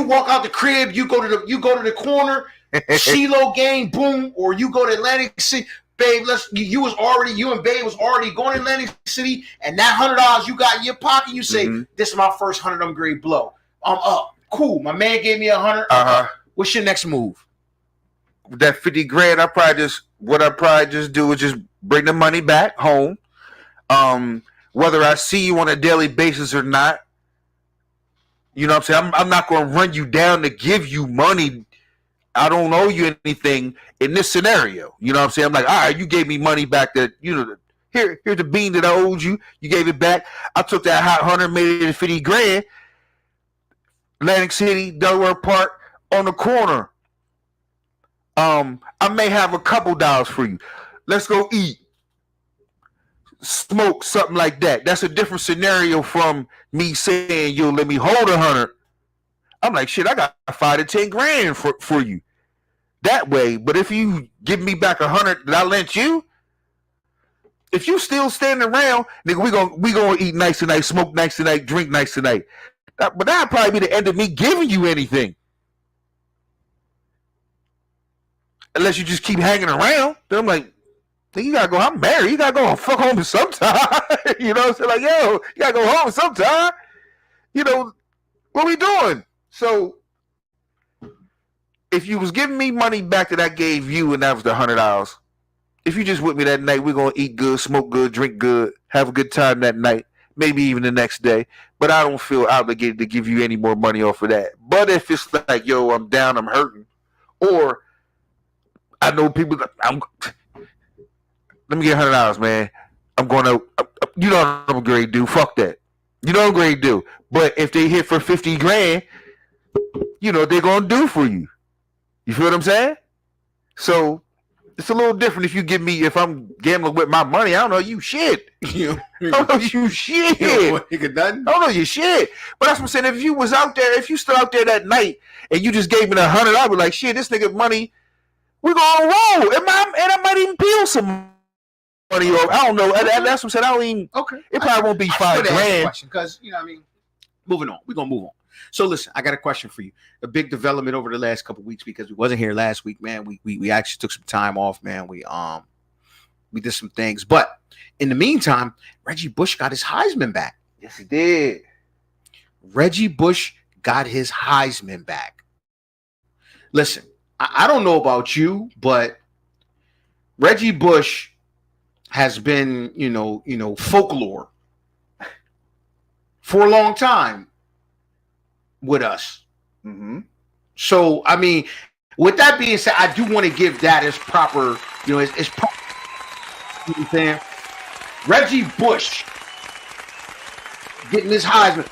walk out the crib, you go to the corner, CeeLo game, boom, or you go to Atlantic City, babe. You and babe was already going to Atlantic City, and that $100 you got in your pocket, you say, "This is my first 100 grade blow. I'm up. Cool. My man gave me 100. What's your next move? That 50 grand, I probably just do is just bring the money back home. Whether I see you on a daily basis or not, you know what I'm saying? I'm not going to run you down to give you money. I don't owe you anything in this scenario. You know what I'm saying? I'm like, all right, you gave me money back that, here's the bean that I owed you. You gave it back. I took that hot 100, made it 50 grand. Atlantic City, Delaware Park, on the corner. I may have a couple dollars for you. Let's go eat. Smoke, something like that. That's a different scenario from me saying, yo, let me hold 100. I'm like, shit, I got 5 to 10 grand for you that way. But if you give me back 100 that I lent you, if you still standing around, nigga, we gonna eat nice tonight, smoke nice tonight, drink nice tonight. But that'd probably be the end of me giving you anything. unless you just keep hanging around. Then I'm like, you gotta go. I'm married. You gotta go fuck home sometime. You know what I'm saying? Like, yo, you gotta go home sometime. You know, what we doing? So, if you was giving me money back that I gave you, and that was the $100, if you just with me that night, we're gonna eat good, smoke good, drink good, have a good time that night, maybe even the next day. But I don't feel obligated to give you any more money off of that. But if it's like, yo, I'm down, I'm hurting, or I know people that let me get $100, man. I'm going to, you know what I'm going to do. Fuck that. You know what I'm going to do. But if they hit for 50 grand, you know what they're going to do for you. You feel what I'm saying? So it's a little different if you give me, if I'm gambling with my money, I don't know you shit. I don't know you shit. I don't know you shit. But that's what I'm saying. If you was out there, if you still out there that night and you just gave me $100, I'd be like, shit, this nigga money, we're going to roll. And I might even peel some money off. I don't know. That's what I'm saying. I don't even. Okay. It probably won't be $5 grand. Because, you know what I mean? Moving on. We're going to move on. So listen, I got a question for you. A big development over the last couple of weeks because we wasn't here last week, man. We actually took some time off, man. We did some things. But in the meantime, Reggie Bush got his Heisman back. Yes, he did. Reggie Bush got his Heisman back. Listen, I don't know about you, but Reggie Bush has been, you know, folklore for a long time with us. Mm-hmm. So, I mean, with that being said, I do want to give that as proper, you know, as proper. You know what I'm saying? Reggie Bush getting his Heisman,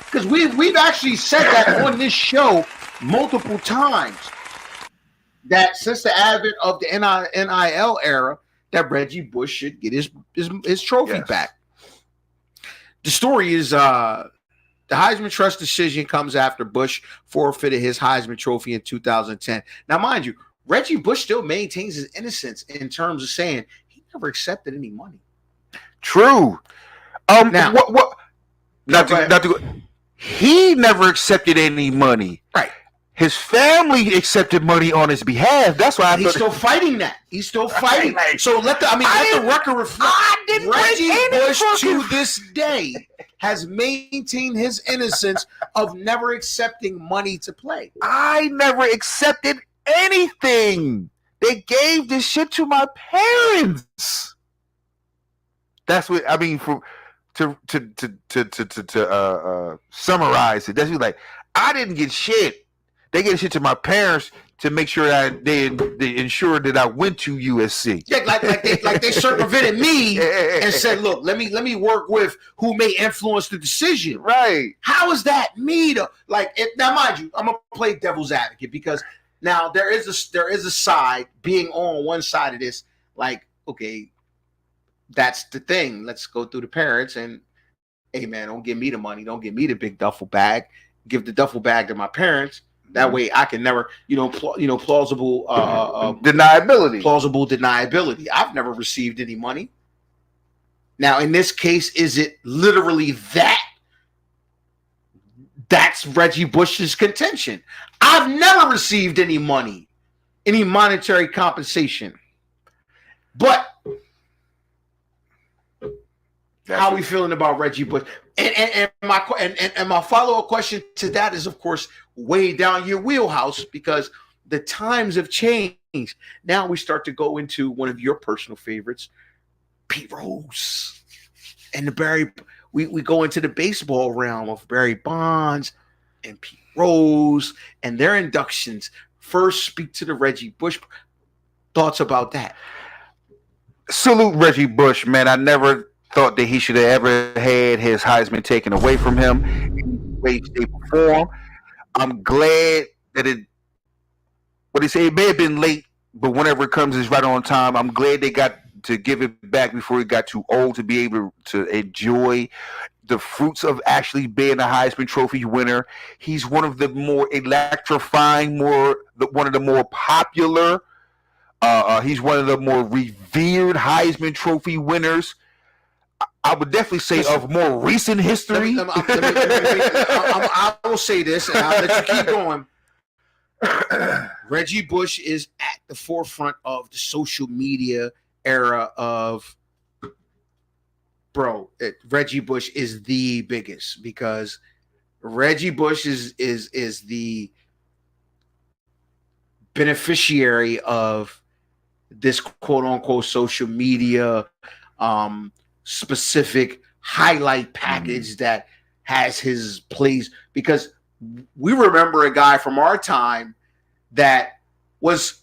because we've actually said that on this show multiple times, that since the advent of the NIL era, that Reggie Bush should get his trophy back. The story is the Heisman Trust decision comes after Bush forfeited his Heisman Trophy in 2010. Now, mind you, Reggie Bush still maintains his innocence in terms of saying he never accepted any money. True. Now, he never accepted any money. Right. His family accepted money on his behalf. That's why he's still fighting that. He's still fighting. So let the record reflect. Reggie Bush to this day has maintained his innocence of never accepting money to play. I never accepted anything. They gave this shit to my parents. That's what I mean. To summarize it, that's like I didn't get shit. They gave shit to my parents to make sure that they ensured that I went to USC. Yeah, like they circumvented me and said, "Look, let me work with who may influence the decision." Right? How is that me to now? Mind you, I'm gonna play devil's advocate because now there is a side being on one side of this. Like, okay, that's the thing. Let's go through the parents and, hey man, don't give me the money. Don't give me the big duffel bag. Give the duffel bag to my parents. That way I can never, plausible deniability. Plausible deniability. I've never received any money. Now, in this case, is it literally that? That's Reggie Bush's contention. I've never received any money, any monetary compensation. But how are we feeling about Reggie Bush? And my follow-up question to that is, of course, way down your wheelhouse because the times have changed. Now we start to go into one of your personal favorites, Pete Rose. And we go into the baseball realm of Barry Bonds and Pete Rose and their inductions. First, speak to the Reggie Bush. Thoughts about that? Salute Reggie Bush, man. I never thought that he should have ever had his Heisman taken away from him in any way, shape, or form. I'm glad that it may have been late, but whenever it comes, it's right on time. I'm glad they got to give it back before he got too old to be able to enjoy the fruits of actually being a Heisman Trophy winner. He's one of the more electrifying, one of the more popular. He's one of the more revered Heisman Trophy winners. I would definitely say of more recent history. I will say this, and I'll let you keep going. Reggie Bush is at the forefront of the social media era of Reggie Bush is the biggest because Reggie Bush is the beneficiary of this quote unquote social media specific highlight package that has his plays, because we remember a guy from our time that was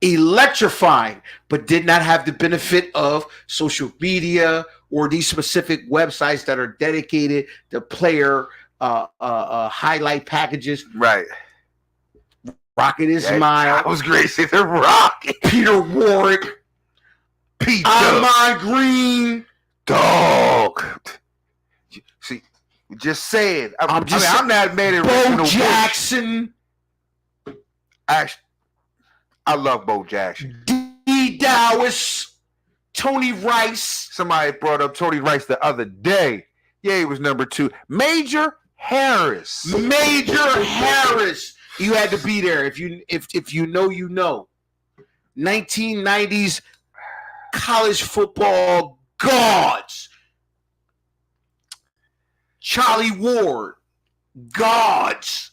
electrifying but did not have the benefit of social media or these specific websites that are dedicated to player highlight packages. Right. Rocket Ismail. I was great. Say the Rocket. Peter Warwick. Pete Ahman Green. Dog. See, just saying. I'm not mad at Bo Jackson. Actually, I love Bo Jackson. D. Dowis. Tony Rice. Somebody brought up Tony Rice the other day. Yeah, he was number 2. Major Harris. Major Harris. You had to be there. If you know, you know. 1990s college football gods. Charlie Ward, gods.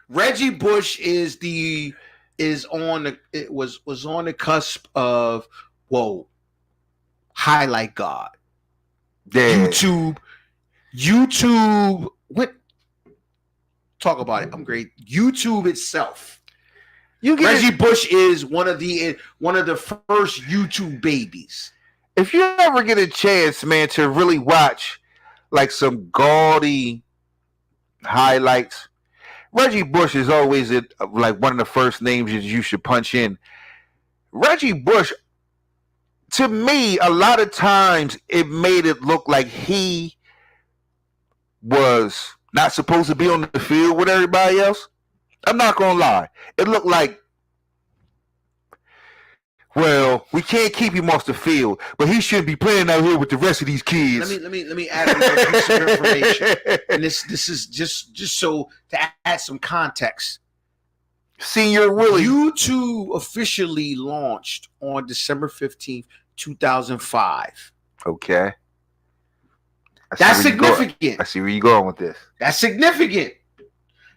Reggie Bush was on the cusp of highlight god. Yeah. YouTube. What? Talk about it. I'm great. YouTube itself. Reggie Bush is one of the first YouTube babies. If you ever get a chance, man, to really watch like some gaudy highlights, Reggie Bush is always like one of the first names that you should punch in. Reggie Bush, to me, a lot of times it made it look like he was not supposed to be on the field with everybody else. I'm not gonna lie. It looked like, well, we can't keep him off the field, but he shouldn't be playing out here with the rest of these kids. Let me add a little piece of information. And this is just so to add some context. Senior Willie. YouTube officially launched on December 15th, 2005. Okay. That's significant. I see where you're going with this. That's significant.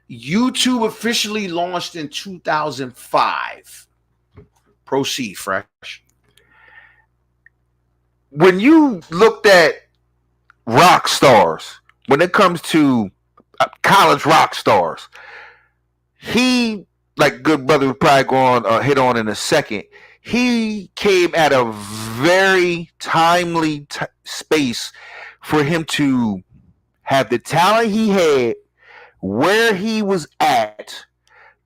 YouTube officially launched in 2005. Proceed, Fresh. When you looked at rock stars, when it comes to college rock stars, he, like good brother would probably go on hit on in a second, he came at a very timely space for him to have the talent he had, where he was at,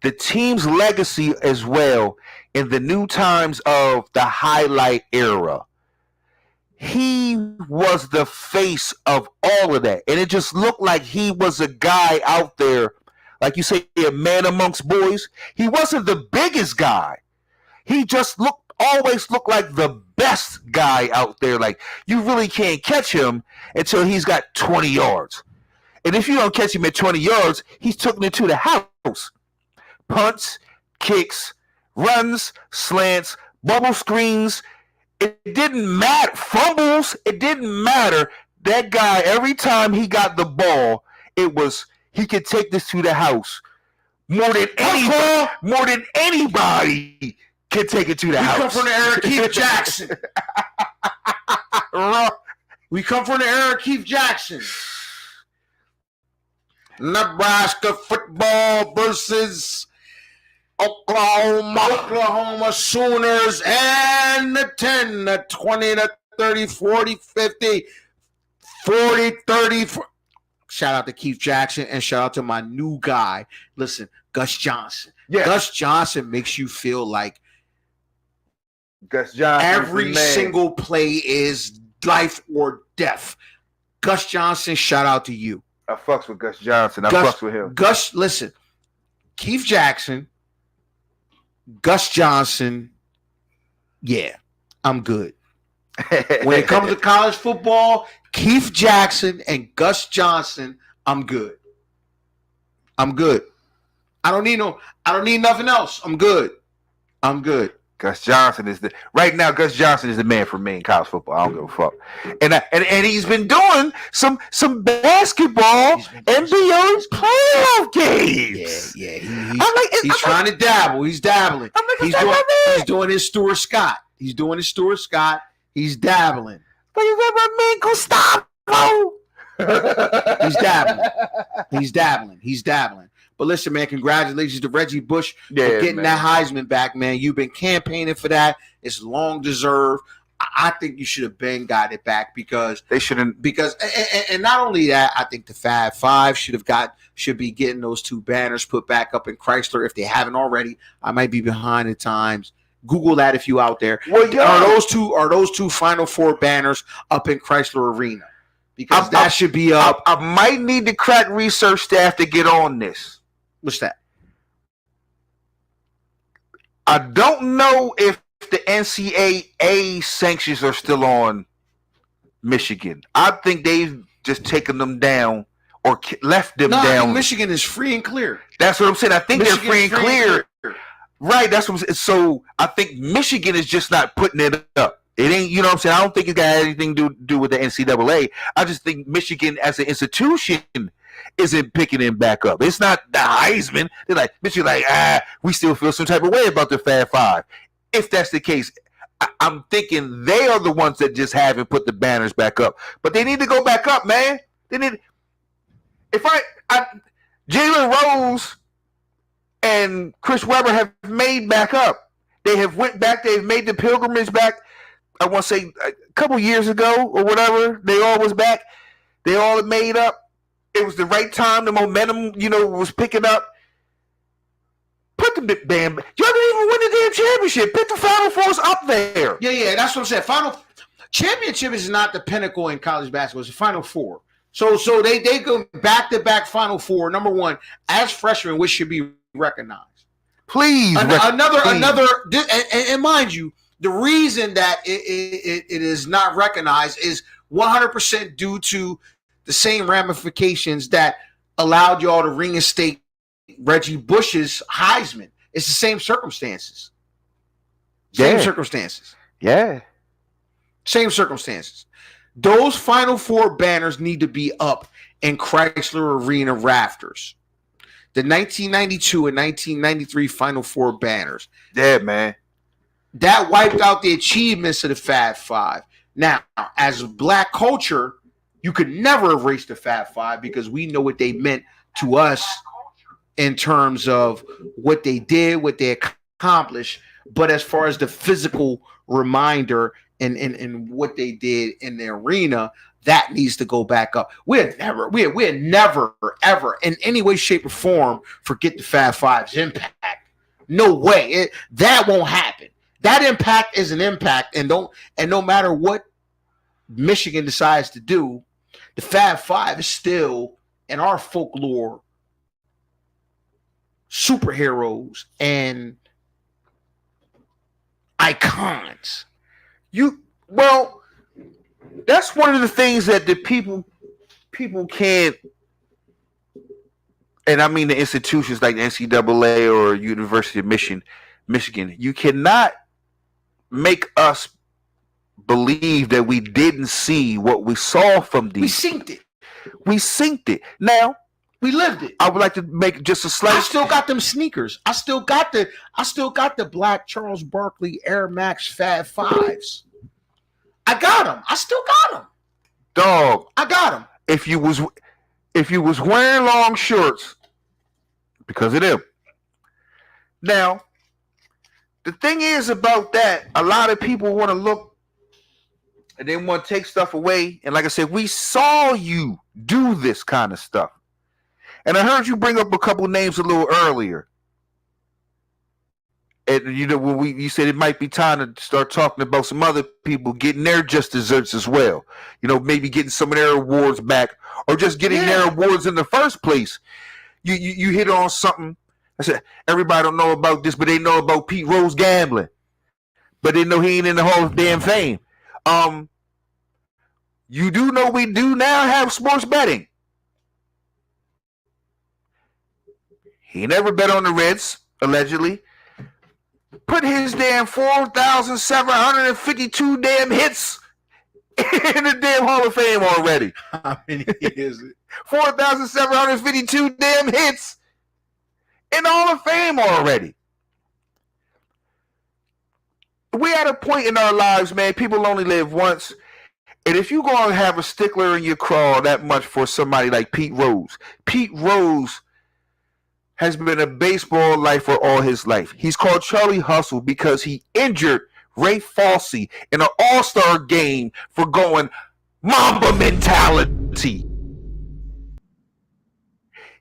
the team's legacy as well, in the new times of the highlight era. He was the face of all of that. And it just looked like he was a guy out there, like you say, a man amongst boys. He wasn't the biggest guy. He just always looked like the best guy out there. Like, you really can't catch him until he's got 20 yards. And if you don't catch him at 20 yards, he's taking it to the house. Punts, kicks, runs, slants, bubble screens. It didn't matter. Fumbles, it didn't matter. That guy, every time he got the ball, it was, he could take this to the house. More than anybody can take it to the house. We come from the era of Keith Jackson. We come from the era of Keith Jackson. Nebraska football versus Oklahoma Sooners, and the 10, the 20, the 30, 40, 50, 40, 30. Shout out to Keith Jackson and shout out to my new guy. Listen, Gus Johnson. Yeah. Gus Johnson makes you feel like Gus Johnson, every single play is life or death. Gus Johnson, shout out to you. I fucks with Gus Johnson. I fucks with him. Gus, listen, Keith Jackson, Gus Johnson, yeah, I'm good. When it comes to college football, Keith Jackson and Gus Johnson, I'm good. I'm good. I don't need nothing else. I'm good. Gus Johnson is right now. Gus Johnson is the man for me in college football. I don't give a fuck. And he's been doing some basketball NBA playoff games. Yeah. He's trying to dabble. He's dabbling. He's doing his Stuart Scott. He's dabbling. But you got my man Gustavo. He's dabbling. But listen, man, congratulations to Reggie Bush for getting that Heisman back, man. You've been campaigning for that. It's long deserved. I think you should have been got it back because they shouldn't. Because and not only that, I think the Fab Five should be getting those 2 banners put back up in Chrysler if they haven't already. I might be behind the times. Google that if you out there. Well, are those two Final Four banners up in Chrysler Arena? Because that should be up. I might need the crack research staff to get on this. What's that? I don't know if the NCAA sanctions are still on Michigan. I think they've just taken them down or left them down. Michigan is free and clear. That's what I'm saying. I think they're free and clear. Right. That's what I'm saying. So I think Michigan is just not putting it up. It ain't, you know what I'm saying? I don't think it got anything to do with the NCAA. I just think Michigan as an institution isn't picking him back up. It's not the Heisman. They're like, Michigan, we still feel some type of way about the Fab Five. If that's the case, I'm thinking they are the ones that just haven't put the banners back up. But they need to go back up, man. They need. Jalen Rose and Chris Webber have made back up. They have went back. They've made the pilgrimage back. I want to say a couple years ago or whatever. They all was back. They all made up. It was the right time. The momentum, was picking up. Put the damn. Y'all didn't even win the damn championship. Put the Final Fours up there. Yeah. That's what I'm saying. Final championship is not the pinnacle in college basketball. It's the Final Four. So they go back-to-back Final Four. Number one, as freshmen, which should be recognized. Please. Another. And mind you, the reason that it is not recognized is 100% due to the same ramifications that allowed y'all to reinstate Reggie Bush's Heisman. It's the same circumstances. Same circumstances. Yeah. Same circumstances. Those Final Four banners need to be up in Chrysler Arena rafters. The 1992 and 1993 Final Four banners. Yeah, man. That wiped out the achievements of the Fab Five. Now, as Black culture, you could never erase the Fab Five because we know what they meant to us in terms of what they did, what they accomplished. But as far as the physical reminder and what they did in the arena, that needs to go back up. We'll never, ever, in any way, shape, or form, forget the Fab Five's impact. No way. That won't happen. That impact is an impact, and no matter what Michigan decides to do, the Fab Five is still in our folklore superheroes and icons. That's one of the things that the people can't, and I mean the institutions like the NCAA or University of Michigan, you cannot make us believe that we didn't see what we saw from these. We synced it. Now, we lived it. I would like to make just a slight. I still got them sneakers. I still got the black Charles Barkley Air Max Fab Fives. I got them. I still got them. Dog. I got them. If you was wearing long shorts, because of them. Now, the thing is about that, a lot of people want to look and they want to take stuff away. And like I said, we saw you do this kind of stuff. And I heard you bring up a couple names a little earlier. And when you said it might be time to start talking about some other people getting their just desserts as well. Maybe getting some of their awards back or just getting their awards in the first place. You hit on something. I said, everybody don't know about this, but they know about Pete Rose gambling. But they know he ain't in the Hall of Damn Fame. You do know we do now have sports betting. He never bet on the Reds, allegedly. Put his damn 4,752 damn hits in the damn Hall of Fame already. How many is it? 4,752 damn hits in the Hall of Fame already. We're at a point in our lives, man, people only live once. And if you go and have a stickler in your craw that much for somebody like Pete Rose has been a baseball lifer all his life. He's called Charlie Hustle because he injured Ray Fosse in an all-star game for going Mamba mentality.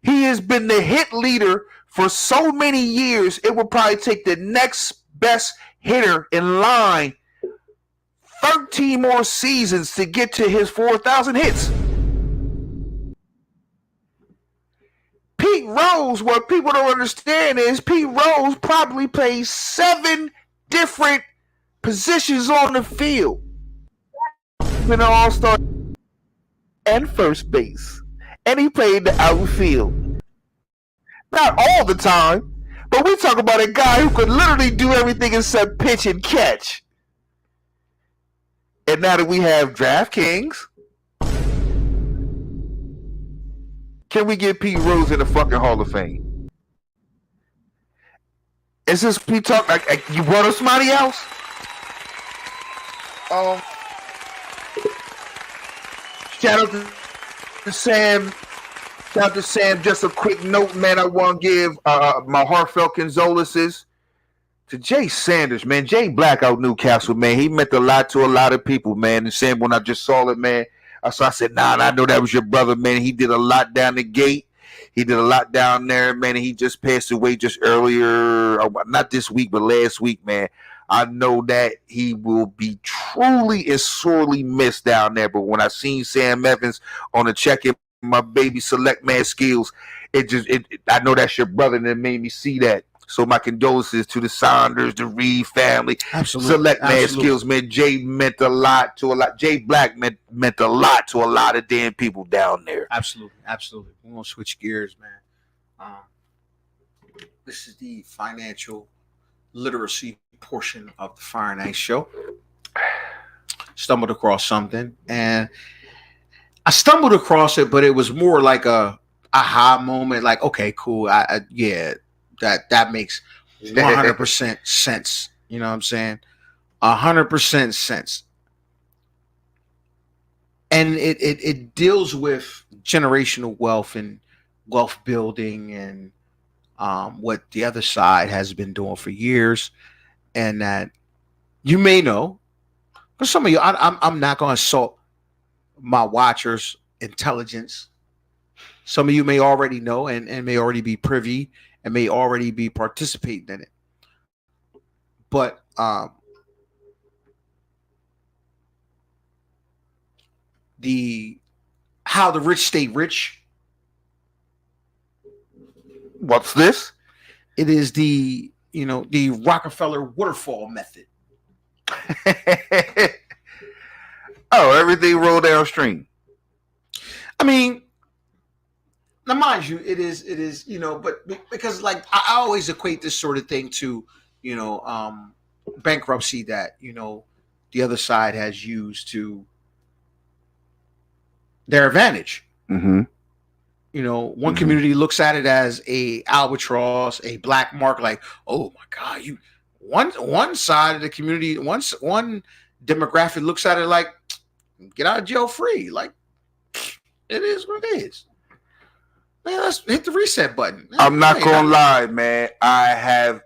He has been the hit leader for so many years, it will probably take the next best hitter in line 13 more seasons to get to his 4,000 hits. Pete Rose, what people don't understand is Pete Rose probably plays 7 different positions on the field. Been an all-star and first base. And he played the outfield. Not all the time, but we talk about a guy who could literally do everything except pitch and catch. And now that we have DraftKings, can we get Pete Rose in the fucking Hall of Fame? Is this we talk like you brought up somebody else? Shout out to Sam. Shout out to Sam. Just a quick note, man. I want to give my heartfelt condolences to Jay Sanders, man. Jay Black out Newcastle, man. He meant a lot to a lot of people, man. And Sam, when I just saw it, man, so I said, nah, I know that was your brother, man. He did a lot down the gate. He did a lot down there, man. And he just passed away just earlier, not this week, but last week, man. I know that he will be truly and sorely missed down there. But when I seen Sam Evans on the check-in, my baby select man skills, I know that's your brother, and it made me see that. So my condolences to the Saunders, the Reed family. Absolutely. Select man skills, man. Jay meant a lot to a lot. Jay Black meant a lot to a lot of damn people down there. Absolutely. We're going to switch gears, man. This is the financial literacy portion of the Fire and Ice Show. Stumbled across something, and I stumbled across it, but it was more like a aha moment. Like, okay, cool. Yeah. That makes 100% sense. You know what I'm saying? 100% sense. And it deals with generational wealth and wealth building and what the other side has been doing for years. And that you may know, because some of you, I'm not going to assault my watchers' intelligence. Some of you may already know and may already be privy and may already be participating in it. But how the rich stay rich. What's this? It is the Rockefeller waterfall method. Oh, everything rolled downstream. I mean, now, mind you, it is, but because like I always equate this sort of thing to, bankruptcy that, the other side has used to their advantage. Mm-hmm. One community looks at it as a albatross, a black mark, like, oh my God, one side of the community, one demographic looks at it like, get out of jail free. Like, it is what it is. Man, let's hit the reset button. I'm not gonna lie, man. I have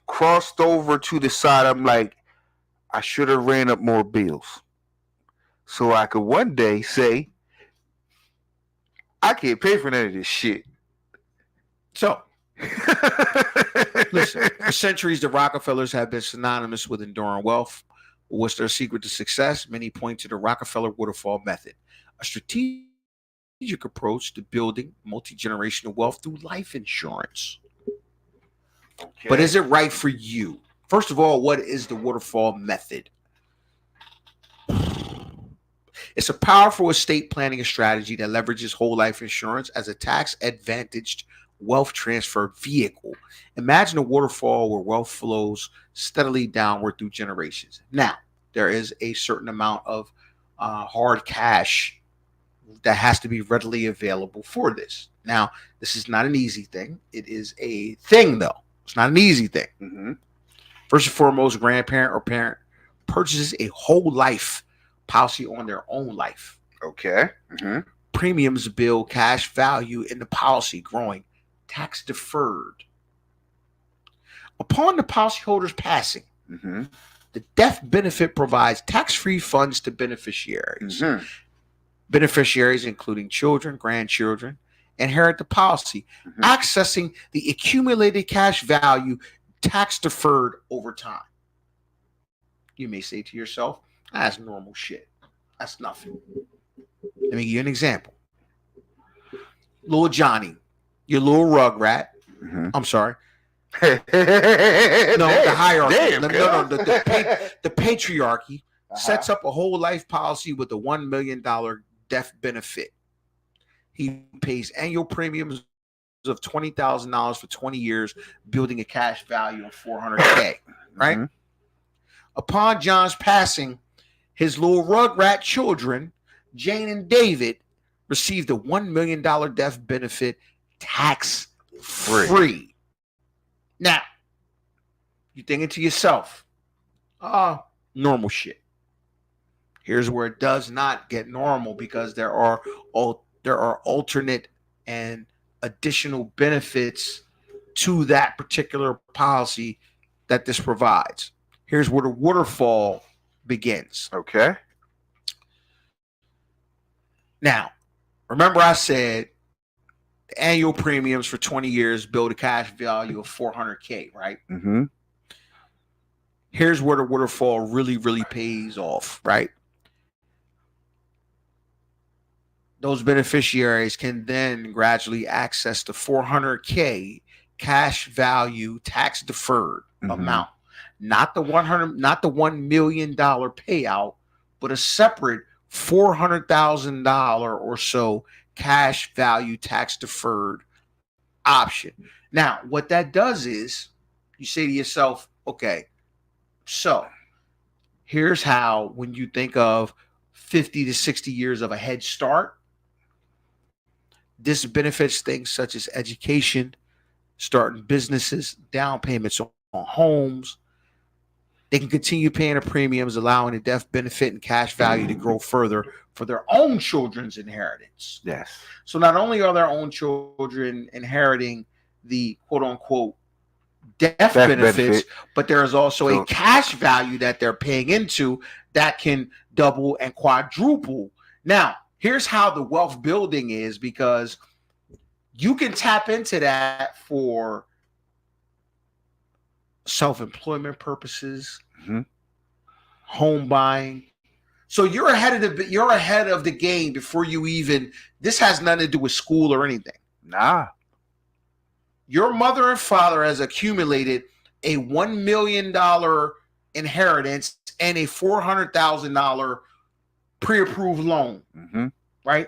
crossed over to the side. I'm like, I should have ran up more bills, so I could one day say, I can't pay for none of this shit. So, listen, for centuries, the Rockefellers have been synonymous with enduring wealth. What's their secret to success? Many point to the Rockefeller waterfall method, a strategic approach to building multi-generational wealth through life insurance. Okay. But is it right for you? First of all, what is the waterfall method? It's a powerful estate planning strategy that leverages whole life insurance as a tax-advantaged wealth transfer vehicle. Imagine a waterfall where wealth flows steadily downward through generations. Now, there is a certain amount of hard cash that has to be readily available for this. Now, this is not an easy thing. It is a thing, though. It's not an easy thing. Mm-hmm. First and foremost, grandparent or parent purchases a whole life policy on their own life. Okay. Mm-hmm. Premiums build cash value in the policy, growing tax deferred. Upon the policyholder's passing, Mm-hmm. the death benefit provides tax-free funds to beneficiaries. Mm-hmm. Beneficiaries, including children, grandchildren, inherit the policy, accessing the accumulated cash value tax deferred over time. You may say to yourself, that's normal shit. That's nothing. Let me give you an example. Little Johnny, your little rug rat. Mm-hmm. I'm sorry. No, The hierarchy. Damn, The patriarchy sets up a whole life policy with a $1 million death benefit. He pays annual premiums of $20,000 for 20 years, building a cash value of $400K. Right? Mm-hmm. Upon John's passing, his little rugrat children, Jane and David, received a $1 million death benefit tax free. Now, you're thinking to yourself, normal shit. Here's where it does not get normal, because there are alternate and additional benefits to that particular policy that this provides. Here's where the waterfall begins. Okay. Now, remember I said the annual premiums for 20 years build a cash value of $400K, right? Mm-hmm. Here's where the waterfall really, really pays off, right? Those beneficiaries can then gradually access the $400K cash value tax deferred amount. Not the $1 million payout, but a separate $400,000 or so cash value tax deferred option. Now, what that does is you say to yourself, okay, so here's how, when you think of 50 to 60 years of a head start, this benefits things such as education, starting businesses, down payments on homes. They can continue paying the premiums, allowing the death benefit and cash value to grow further for their own children's inheritance. Yes. So not only are their own children inheriting the quote-unquote death benefits, but there is also a cash value that they're paying into that can double and quadruple. Now, here's how the wealth building is, because you can tap into that for self-employment purposes, home buying. So you're ahead of the game before you even. This has nothing to do with school or anything. Nah. Your mother and father has accumulated a $1 million inheritance and a $400,000 pre-approved loan, right?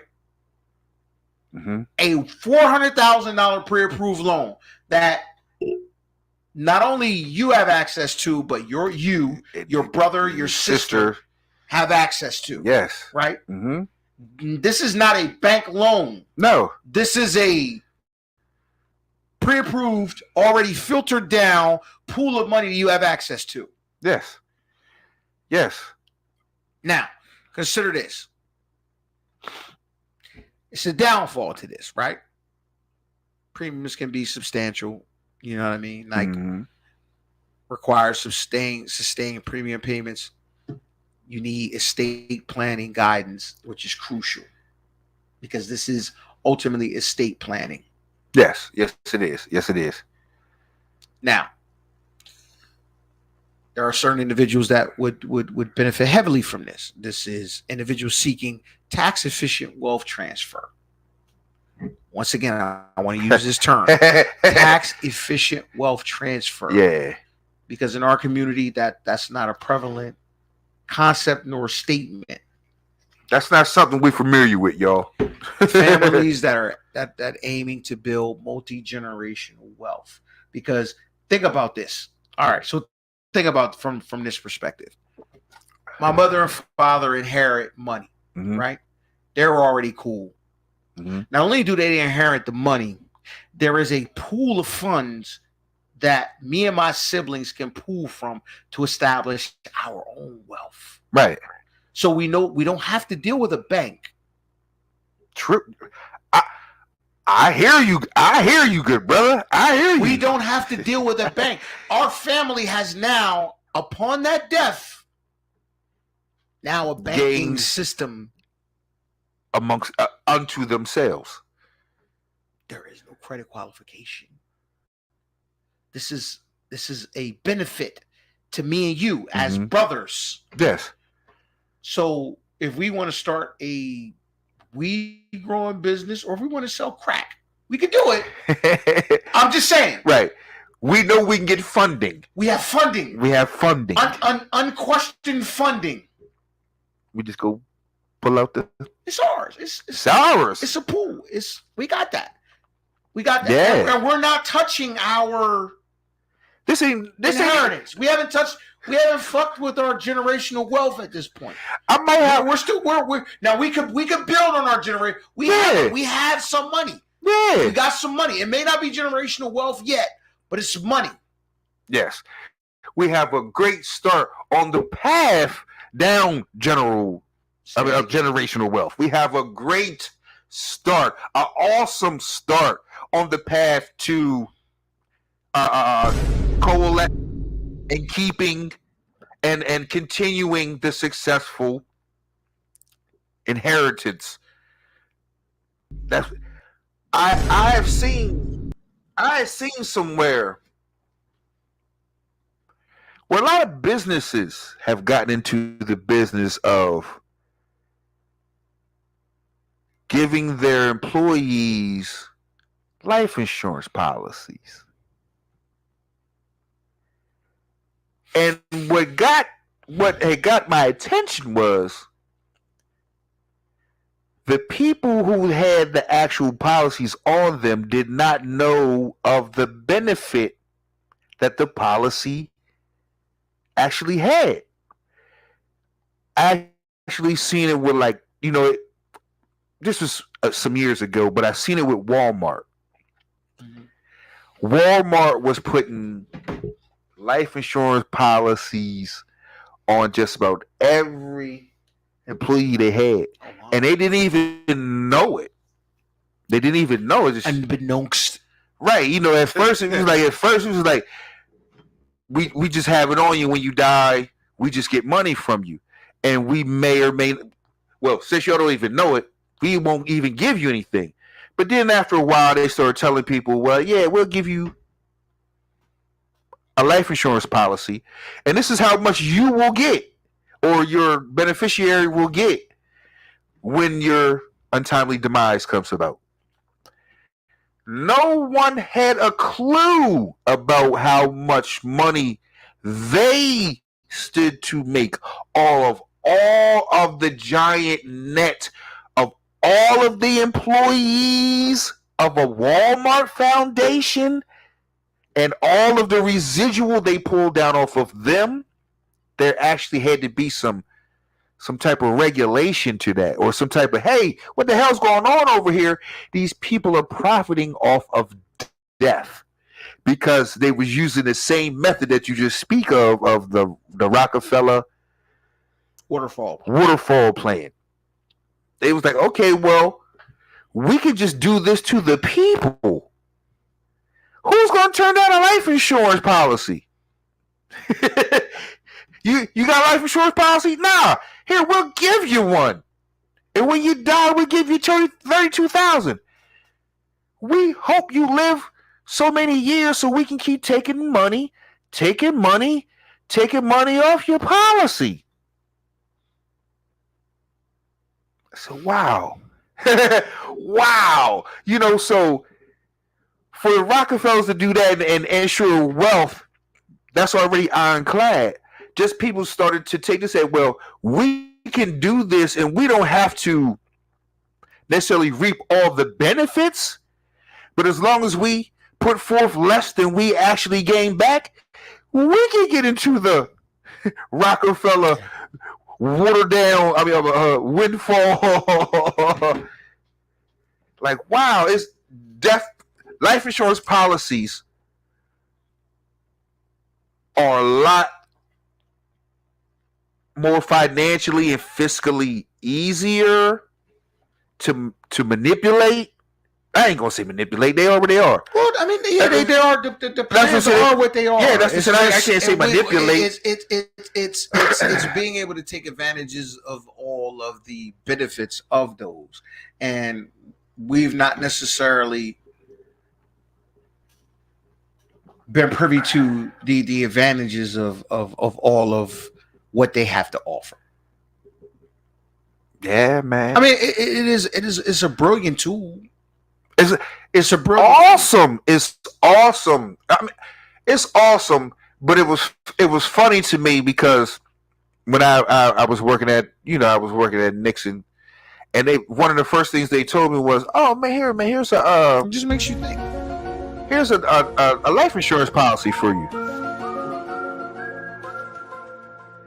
A $400,000 pre-approved loan that not only you have access to, but your brother, your sister have access to. Yes. Right? This is not a bank loan. No. This is a pre-approved, already filtered down pool of money you have access to. Yes. Yes. Now, consider this. It's a downfall to this, right? Premiums can be substantial. You know what I mean? Like requires sustained premium payments. You need estate planning guidance, which is crucial, because this is ultimately estate planning. Yes. Yes, it is. Yes, it is. Now, there are certain individuals that would benefit heavily from this. This is individuals seeking tax-efficient wealth transfer. Once again, I want to use this term, tax-efficient wealth transfer. Yeah. Because in our community, that's not a prevalent concept nor statement. That's not something we're familiar with, y'all. Families that are that aiming to build multi-generational wealth. Because think about this. All right, so think about from this perspective. My mother and father inherit money, right? They're already cool. Not only do they inherit the money, there is a pool of funds that me and my siblings can pull from to establish our own wealth. Right. So we know we don't have to deal with a bank. True. I hear you. I hear you, good brother. I hear you. We don't have to deal with a bank. Our family has now, upon that death, now a banking system amongst unto themselves. There is no credit qualification. This is a benefit to me and you as brothers. Yes. So if we want to start a weed growing business, or if we want to sell crack, we can do it. I'm just saying. Right. We know we can get funding. We have funding. We have funding. Unquestioned funding. We just go pull out the. It's ours. It's ours. It's a pool. We got that. We got that. Yeah. And we're not touching our this inheritance. We haven't fucked with our generational wealth at this point. I might have. We're now we could build on our generation. We have some money. Yeah. We got some money. It may not be generational wealth yet, but it's money. Yes. We have a great start on the path down generational wealth. We have a great start, an awesome start on the path to coalesce and keeping and continuing the successful inheritance. That's I have seen somewhere where a lot of businesses have gotten into the business of giving their employees life insurance policies. And what had got my attention was the people who had the actual policies on them did not know of the benefit that the policy actually had. I actually seen it with this was some years ago, but I seen it with Walmart. Walmart was putting life insurance policies on just about every employee they had. Oh, wow. And they didn't even know it. They didn't even know it. Just, unbeknownst. Right. At first it was like, we just have it on you when you die. We just get money from you. And we may or may, well, since y'all don't even know it, we won't even give you anything. But then after a while, they started telling people, well, yeah, we'll give you a life insurance policy, and this is how much you will get, or your beneficiary will get when your untimely demise comes about. No one had a clue about how much money they stood to make all of the giant net of all of the employees of a Walmart foundation and all of the residual they pulled down off of them. There actually had to be some type of regulation to that, or some type of, hey, what the hell's going on over here? These people are profiting off of death because they was using the same method that you just speak of the Rockefeller waterfall plan. They was like, okay, well, we could just do this to the people. Who's going to turn down a life insurance policy? You got a life insurance policy? Nah. Here, we'll give you one. And when you die, we'll give you $32,000. We hope you live so many years so we can keep taking money off your policy. So, wow. Wow. So for the Rockefellers to do that and ensure wealth, that's already ironclad. Just people started to take this and say, well, we can do this and we don't have to necessarily reap all the benefits, but as long as we put forth less than we actually gain back, we can get into the Rockefeller water down, windfall. Like, wow, it's life insurance policies are a lot more financially and fiscally easier to manipulate. I ain't gonna say manipulate; they already are. Well, I mean, yeah, they are. The plans are what they are. Yeah, that's what I can't say manipulate. It's being able to take advantages of all of the benefits of those, and we've not necessarily been privy to the advantages of all of what they have to offer. Yeah, man. I mean, it's a brilliant tool. It's a brilliant awesome. It's awesome. I mean, it's awesome. But it was funny to me because when I was working at Nixon, and one of the first things they told me was, "Oh man, here's a it just makes you think. Here's a life insurance policy for you."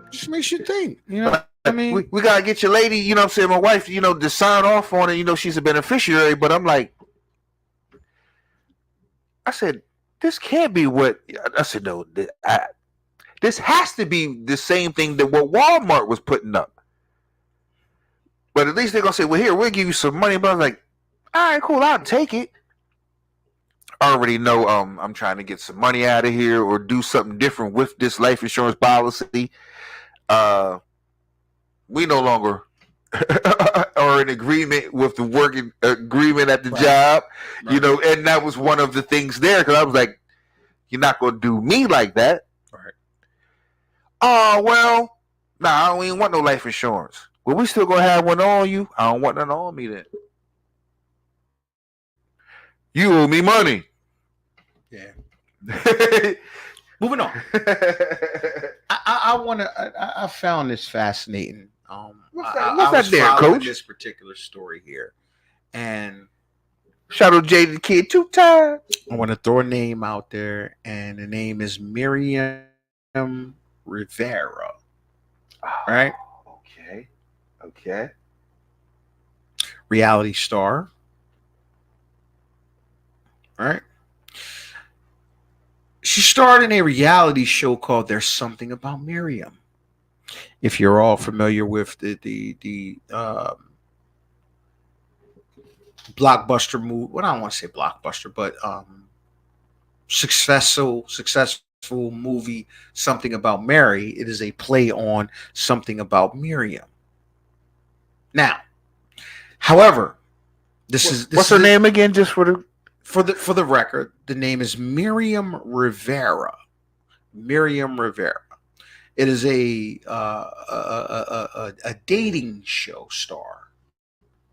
Just makes you think. You know, I mean, we gotta get your lady. You know what I'm saying? My wife, to sign off on it. She's a beneficiary. But I'm like, I said, this can't be what I said. No, this has to be the same thing that what Walmart was putting up. But at least they're gonna say, well, here, we'll give you some money. But I was like, all right, cool, I'll take it. I already know I'm trying to get some money out of here or do something different with this life insurance policy. We no longer are in agreement with the working agreement at the job, right. And that was one of the things there because I was like, you're not going to do me like that. Right. Oh, well, I don't even want no life insurance. Well, we still going to have one on you. I don't want none on me then. You owe me money. Yeah. Moving on. I found this fascinating. What's that there, Coach? This particular story here, and shout out Jada Kid 2 times. I want to throw a name out there, and the name is Miriam Rivera. Right? Okay. Reality star. Right? She starred in a reality show called "There's Something About Miriam." If you're all familiar with the blockbuster movie, well, I don't want to say blockbuster, but successful movie, Something About Mary. It is a play on Something About Miriam. Now, however, what's her name again? Just for the record, the name is Miriam Rivera. Miriam Rivera. It is a dating show star,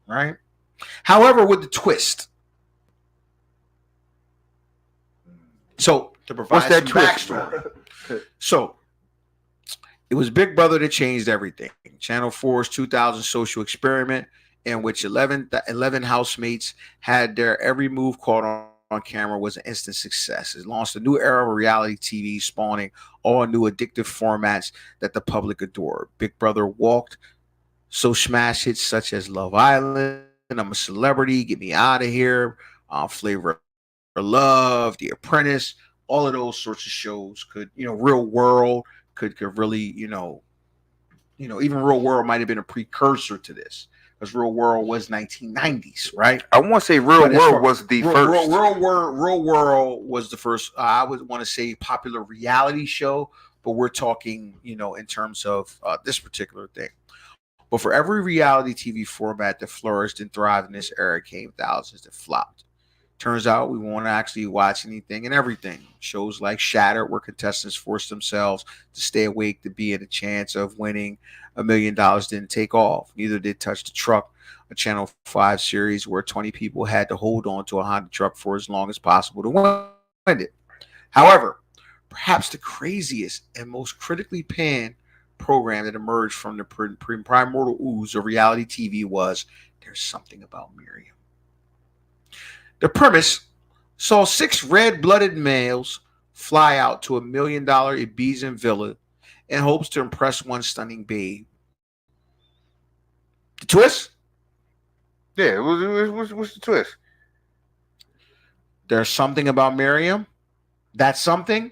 right? However, with the twist. So to provide some backstory. So it was Big Brother that changed everything. Channel 4's 2000 social experiment in which 11 housemates had their every move caught on camera was an instant success. It launched a new era of reality TV, spawning all new addictive formats that the public adored. Big Brother walked so smash hits such as Love Island, I'm a Celebrity, Get Me Out of Here, Flavor of Love, The Apprentice, all of those sorts of shows could, Real World could really, even Real World might have been a precursor to this. Because Real World was 1990s, right? I want to say Real World was the first. Real World was the first. I would want to say popular reality show, but we're talking, in terms of this particular thing. But for every reality TV format that flourished and thrived in this era, came thousands that flopped. Turns out we won't actually watch anything and everything. Shows like Shattered, where contestants forced themselves to stay awake to be in a chance of winning $1 million, didn't take off. Neither did Touch the Truck, a Channel 5 series where 20 people had to hold on to a Honda truck for as long as possible to win it. However, perhaps the craziest and most critically panned program that emerged from the primordial ooze of reality TV was There's Something About Miriam. The premise saw six red-blooded males fly out to $1 million Ibiza villa in hopes to impress one stunning babe. The twist? Yeah, what's the twist? There's something about Miriam. That something?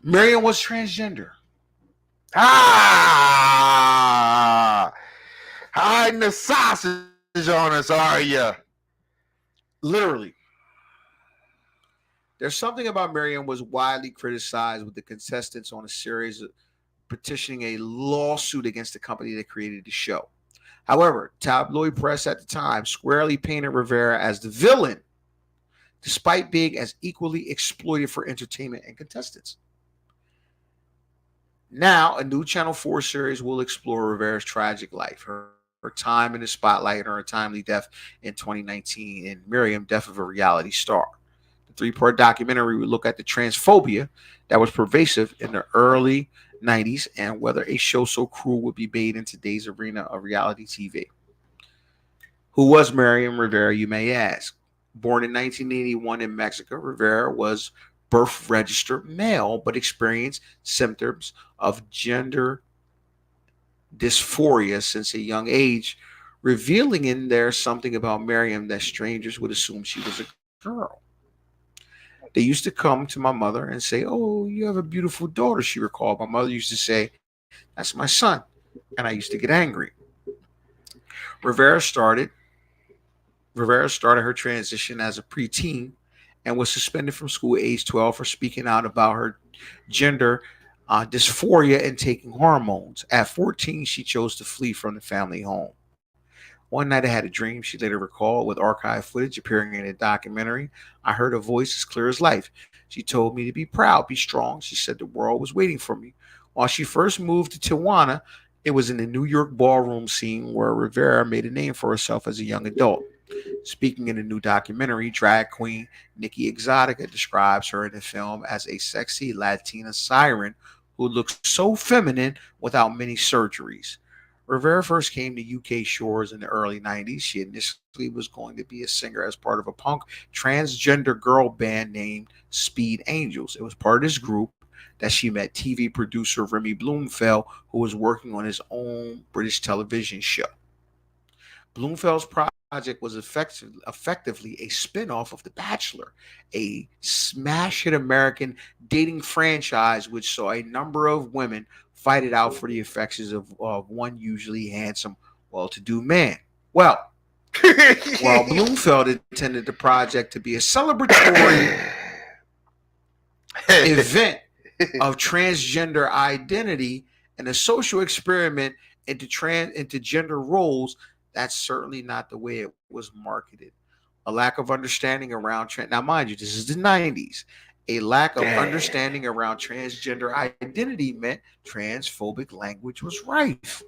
Miriam was transgender. Ah! Hiding the sausage on us, are ya? Literally. There's Something About Miriam was widely criticized, with the contestants on a series petitioning a lawsuit against the company that created the show. However, tabloid press at the time squarely painted Rivera as the villain, despite being as equally exploited for entertainment and contestants. Now, a new Channel 4 series will explore Rivera's tragic life, her time in the spotlight, and her untimely death in 2019, and Miriam, Death of a Reality Star. The three-part documentary will look at the transphobia that was pervasive in the early 90s and whether a show so cruel would be made in today's arena of reality TV. Who was Miriam Rivera, you may ask? Born in 1981 in Mexico, Rivera was birth registered male but experienced symptoms of gender dysphoria since a young age, revealing in there something about Miriam that strangers would assume she was a girl. They used to come to my mother and say, "Oh, you have a beautiful daughter," she recalled. My mother used to say, "That's my son." And I used to get angry. Rivera started her transition as a preteen and was suspended from school at age 12 for speaking out about her gender dysphoria and taking hormones. At 14, she chose to flee from the family home. One night I had a dream, she later recalled, with archive footage appearing in a documentary. I heard a voice as clear as life. She told me to be proud, be strong. She said the world was waiting for me. While she first moved to Tijuana, it was in the New York ballroom scene where Rivera made a name for herself as a young adult. Speaking in the new documentary, drag queen Nikki Exotica describes her in the film as a sexy Latina siren who looks so feminine without many surgeries. Rivera first came to UK shores in the early 90s. She initially was going to be a singer as part of a punk transgender girl band named Speed Angels. It was part of this group that she met TV producer Remy Bloomfield, who was working on his own British television show. Bloomfield's project was effectively a spin-off of The Bachelor, a smash hit American dating franchise which saw a number of women fight it out for the affections of one usually handsome, well-to-do man. Well, while Bloomfield intended the project to be a celebratory event of transgender identity and a social experiment into gender roles, that's certainly not the way it was marketed. A lack of understanding around now, mind you, this is the 90s. A lack of understanding around transgender identity meant transphobic language was rife.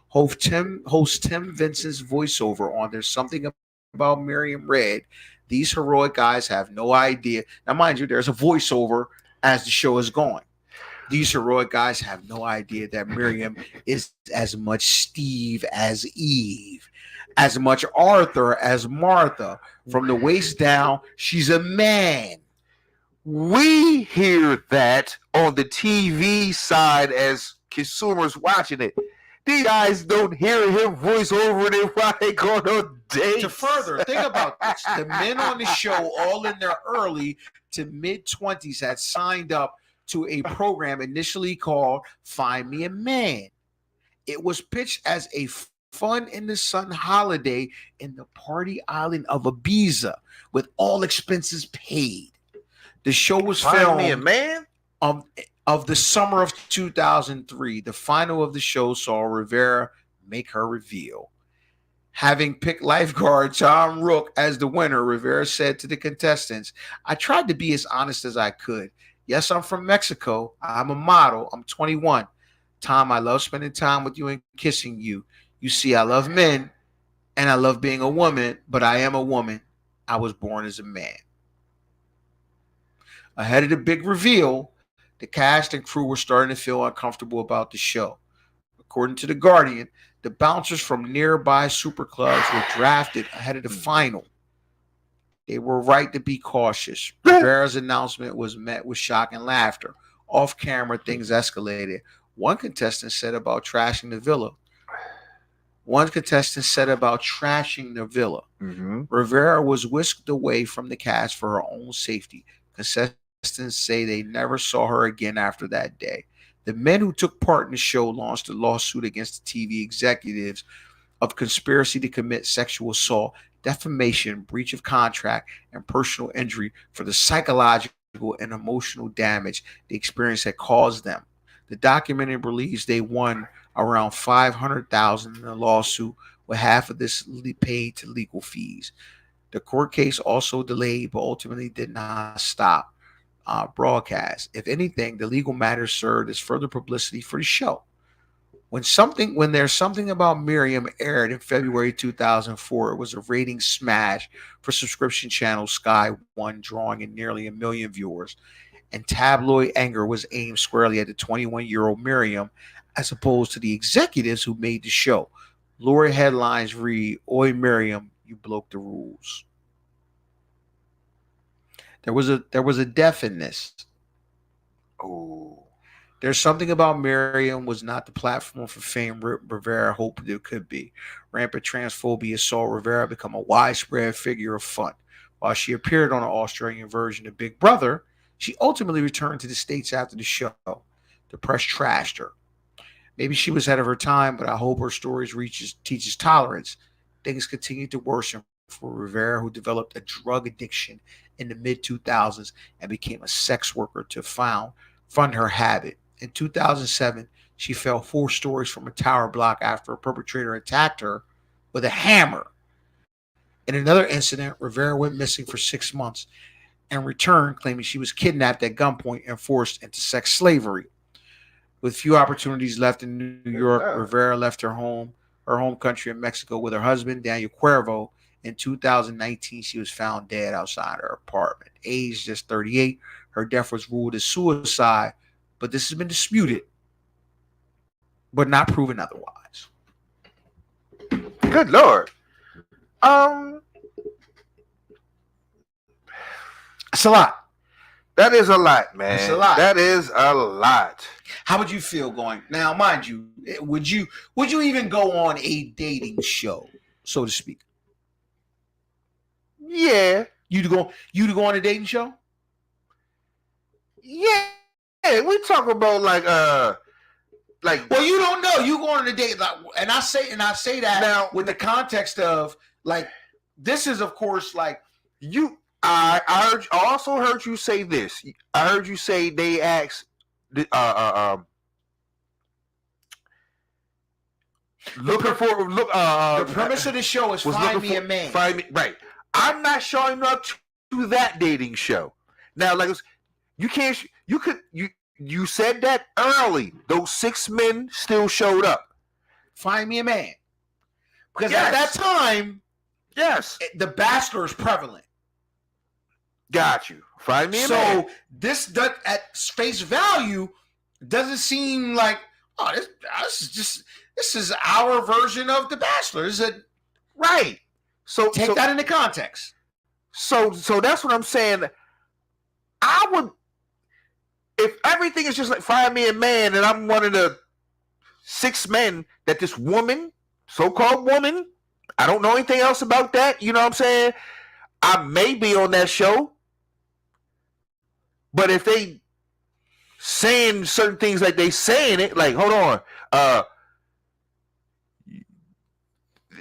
Host Tim Vincent's voiceover on There's Something About Miriam read, "These heroic guys have no idea." Now, mind you, there's a voiceover as the show is going. "These heroic guys have no idea that Miriam is as much Steve as Eve, as much Arthur as Martha. From the waist down, she's a man." We hear that on the TV side as consumers watching it. These guys don't hear him voice over it while they go on dates. To further, think about this. The men on the show, all in their early to mid-20s, had signed up to a program initially called Find Me a Man. It was pitched as a fun in the sun holiday in the party island of Ibiza with all expenses paid. The show was filmed Me a Man? Of the summer of 2003. The final of the show saw Rivera make her reveal. Having picked lifeguard Tom Rook as the winner, Rivera said to the contestants, "I tried to be as honest as I could. Yes, I'm from Mexico. I'm a model. I'm 21. Tom, I love spending time with you and kissing you. You see, I love men and I love being a woman, but I am a woman. I was born as a man." Ahead of the big reveal, The cast and crew were starting to feel uncomfortable about the show. According to The Guardian, the bouncers from nearby super clubs were drafted ahead of the final. They were right to be cautious. Rivera's announcement was met with shock and laughter. Off camera, things escalated. One contestant said about trashing the villa. Mm-hmm. Rivera was whisked away from the cast for her own safety. Contestants say they never saw her again after that day. The men who took part in the show launched a lawsuit against the TV executives of conspiracy to commit sexual assault, defamation, breach of contract, and personal injury for the psychological and emotional damage the experience had caused them. The documentary believes they won around $500,000 in the lawsuit, with half of this paid to legal fees. The court case also delayed, but ultimately did not stop broadcast. If anything, the legal matter served as further publicity for the show. When There's Something About Miriam aired in February 2004, it was a rating smash for subscription channel Sky One, drawing in nearly 1 million viewers. And tabloid anger was aimed squarely at the 21-year-old Miriam, as opposed to the executives who made the show. Lurid headlines read, "Oi Miriam, you broke the rules." There was a death in this. Oh. There's Something About Miriam was not the platform for fame Rivera hoped it could be. Rampant transphobia saw Rivera become a widespread figure of fun. While she appeared on an Australian version of Big Brother, she ultimately returned to the States after the show. The press trashed her. Maybe she was ahead of her time, but I hope her stories teaches tolerance. Things continued to worsen for Rivera, who developed a drug addiction in the mid-2000s and became a sex worker to fund her habit. In 2007, she fell 4 stories from a tower block after a perpetrator attacked her with a hammer. In another incident, Rivera went missing for 6 months and returned claiming she was kidnapped at gunpoint and forced into sex slavery. With few opportunities left in New York, Rivera left her home country in Mexico with her husband, Daniel Cuervo. In 2019, she was found dead outside her apartment. Aged just 38, her death was ruled as suicide, but this has been disputed, but not proven otherwise. Good Lord. It's a lot. That is a lot, man. It's a lot. That is a lot. How would you feel going? Now, mind you, would you even go on a dating show, so to speak? Yeah. You'd go on a dating show? Yeah. We talk about like well, you don't know. You go on a date, and I say that now with the context of like this is of course like you. I also heard you say this. I heard you say they asked the premise of the show is find me a man. Find me, right. I'm not showing up to that dating show. Now, like you said that early. Those 6 men still showed up. Find me a man. Because at that time, yes, the bachelor is prevalent. Got you. Find me a man. So this at face value doesn't seem like this is our version of the Bachelor. Is it right? So take that into context. So that's what I'm saying. I would, if everything is just like find me a man, and I'm one of the 6 men that this woman, so-called woman, I don't know anything else about that. You know what I'm saying? I may be on that show. But if they saying certain things like they saying it, like, hold on,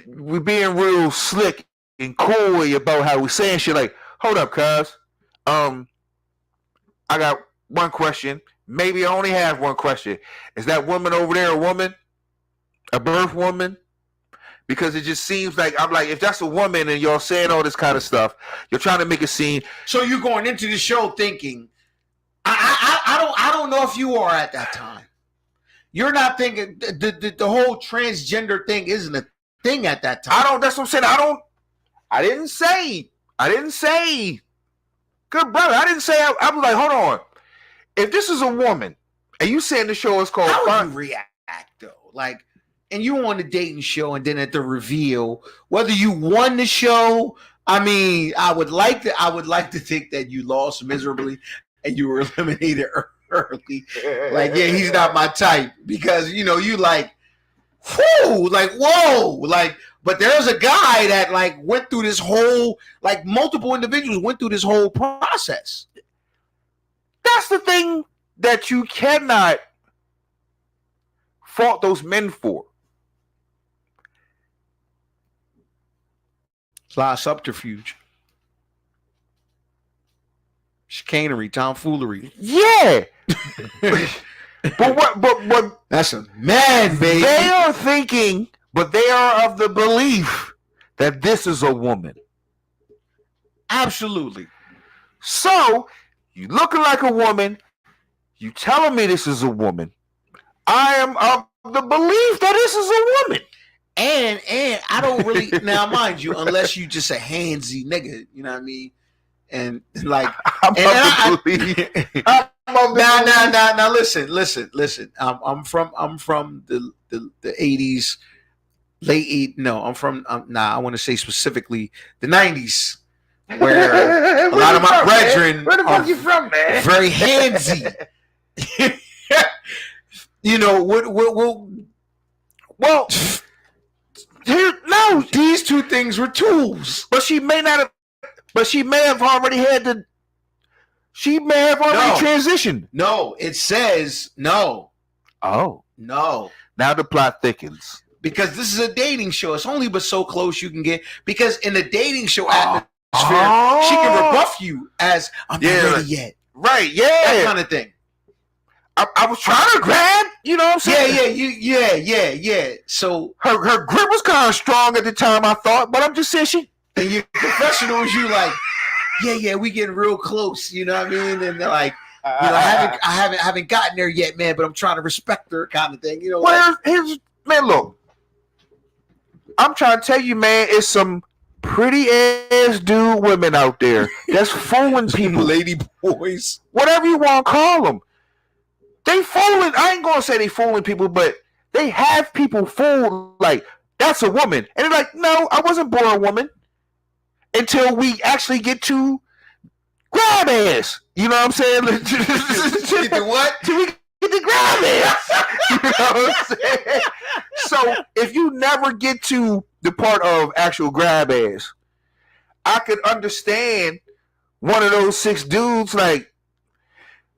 we're being real slick and coy about how we're saying shit. Like, hold up, cuz, I got one question. Maybe I only have one question. Is that woman over there a woman? A birth woman? Because it just seems like, I'm like, if that's a woman and y'all saying all this kind of stuff, you're trying to make a scene. So you're going into the show thinking, I don't know if you are at that time. You're not thinking the whole transgender thing isn't a thing at that time. That's what I'm saying. I didn't say. Good brother. I didn't say. I was like, hold on. if this is a woman, and you saying the show is called How would Fine, you react though? Like, and you on the dating show, and then at the reveal, whether you won the show, I mean, I would like to think that you lost miserably and you were eliminated early. Like, yeah, he's not my type because you like, whoo, like whoa, like. But there's a guy that like went through this whole, like multiple individuals went through this whole process. That's the thing that you cannot fault those men for. It's a lot of subterfuge, chicanery, tomfoolery. Yeah. But That's a man, baby. they are thinking, but they are of the belief that this is a woman. Absolutely. So you looking like a woman, you telling me this is a woman. I am of the belief that this is a woman. And I don't really now, mind you, unless you just a handsy nigga, you know what I mean? And like I'm of the belief. Now listen. I'm from the 80s, late 80s. No, I'm from I want to say specifically the 90s, where a lot of my brethren where the fuck you from, man? very handsy. You know what? Well, no, these two things were tools. but she may not have. But she may have already had the. She may have already transitioned. No, it says no. Oh, No. now the plot thickens. Because this is a dating show. It's only but so close you can get. Because in the dating show atmosphere, she can rebuff you as I'm not ready yet. Right, yeah. That kind of thing. I was trying to grab, you know what I'm saying? Yeah. So Her grip was kind of strong at the time, I thought, but I'm just saying she. and your professionals, you like, yeah, we getting real close, you know what I mean? And they're like, I haven't gotten there yet, man, but I'm trying to respect her, kind of thing, you know. Well, man, look, I'm trying to tell you, man, it's some pretty ass dude women out there that's fooling people, lady boys, whatever you want to call them. They fooling. I ain't gonna say they fooling people, but they have people fooled. Like that's a woman, and they're like, no, I wasn't born a woman. Until we actually get to grab ass. You know what I'm saying? Get the what? Till we get to grab ass. You know what I'm saying? So if you never get to the part of actual grab ass, I could understand one of those 6 dudes like,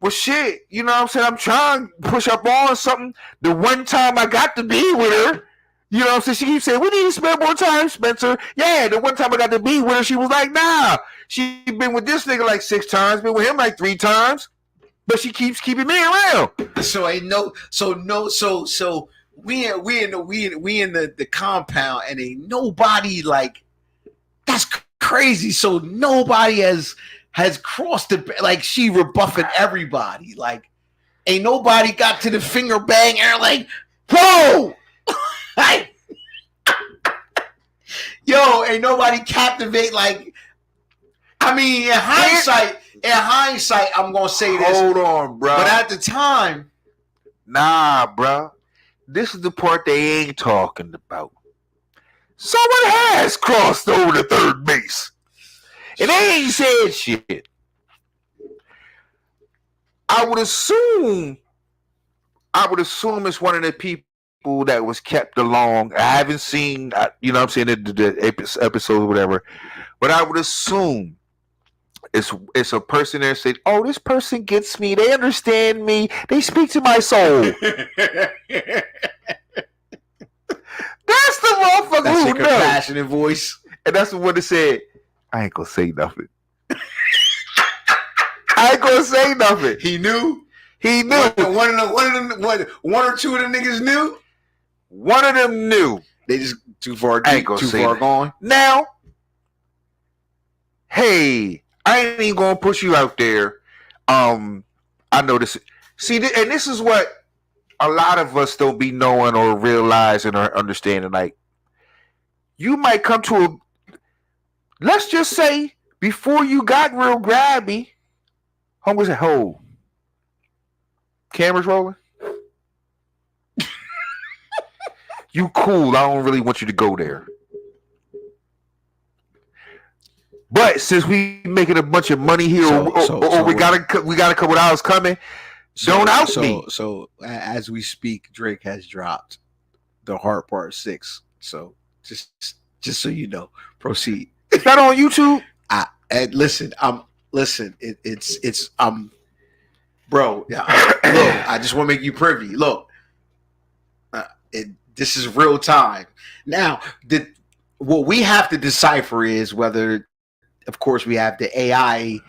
well shit, you know what I'm saying? I'm trying to push up on something. The one time I got to be with her, you know what I'm saying? She keeps saying, we need to spend more time, Spencer. Yeah, the one time I got to be with her, she was like, nah. She been with this nigga like 6 times, been with him like 3 times. But she keeps keeping me around. So we in the compound and ain't nobody like that's crazy. So nobody has crossed the like she rebuffing everybody. Like ain't nobody got to the finger bang and like, whoa! Yo, ain't nobody captivate like. I mean, in hindsight, I'm gonna say this. Hold on, bro. But at the time, nah, bro. This is the part they ain't talking about. Someone has crossed over to third base, and they ain't said shit. I would assume it's one of the people that was kept along. I haven't seen, you know what I'm saying, the episode or whatever, but I would assume it's a person there saying, oh, this person gets me. They understand me. They speak to my soul. That's the motherfucker that's who a knows. compassionate voice. And that's the one that said, I ain't gonna say nothing. I ain't gonna say nothing. He knew. One or two of the niggas knew. One of them knew. They just too far that. gone. Now, hey, I ain't even gonna push you out there. I know this. See, and this is what a lot of us don't be knowing or realizing or understanding. Like, you might come to a. Let's just say before you got real grabby, homie said, "Ho, Cameras rolling. You cool. I don't really want you to go there. But since we making a bunch of money here, or we got a couple hours coming, don't out me. So as we speak, Drake has dropped The Heart Part 6. So just so you know, proceed. Is that on YouTube? Listen, it's bro. Yeah, look, I just want to make you privy. Look, this is real time. Now, what we have to decipher is whether, of course, we have the AI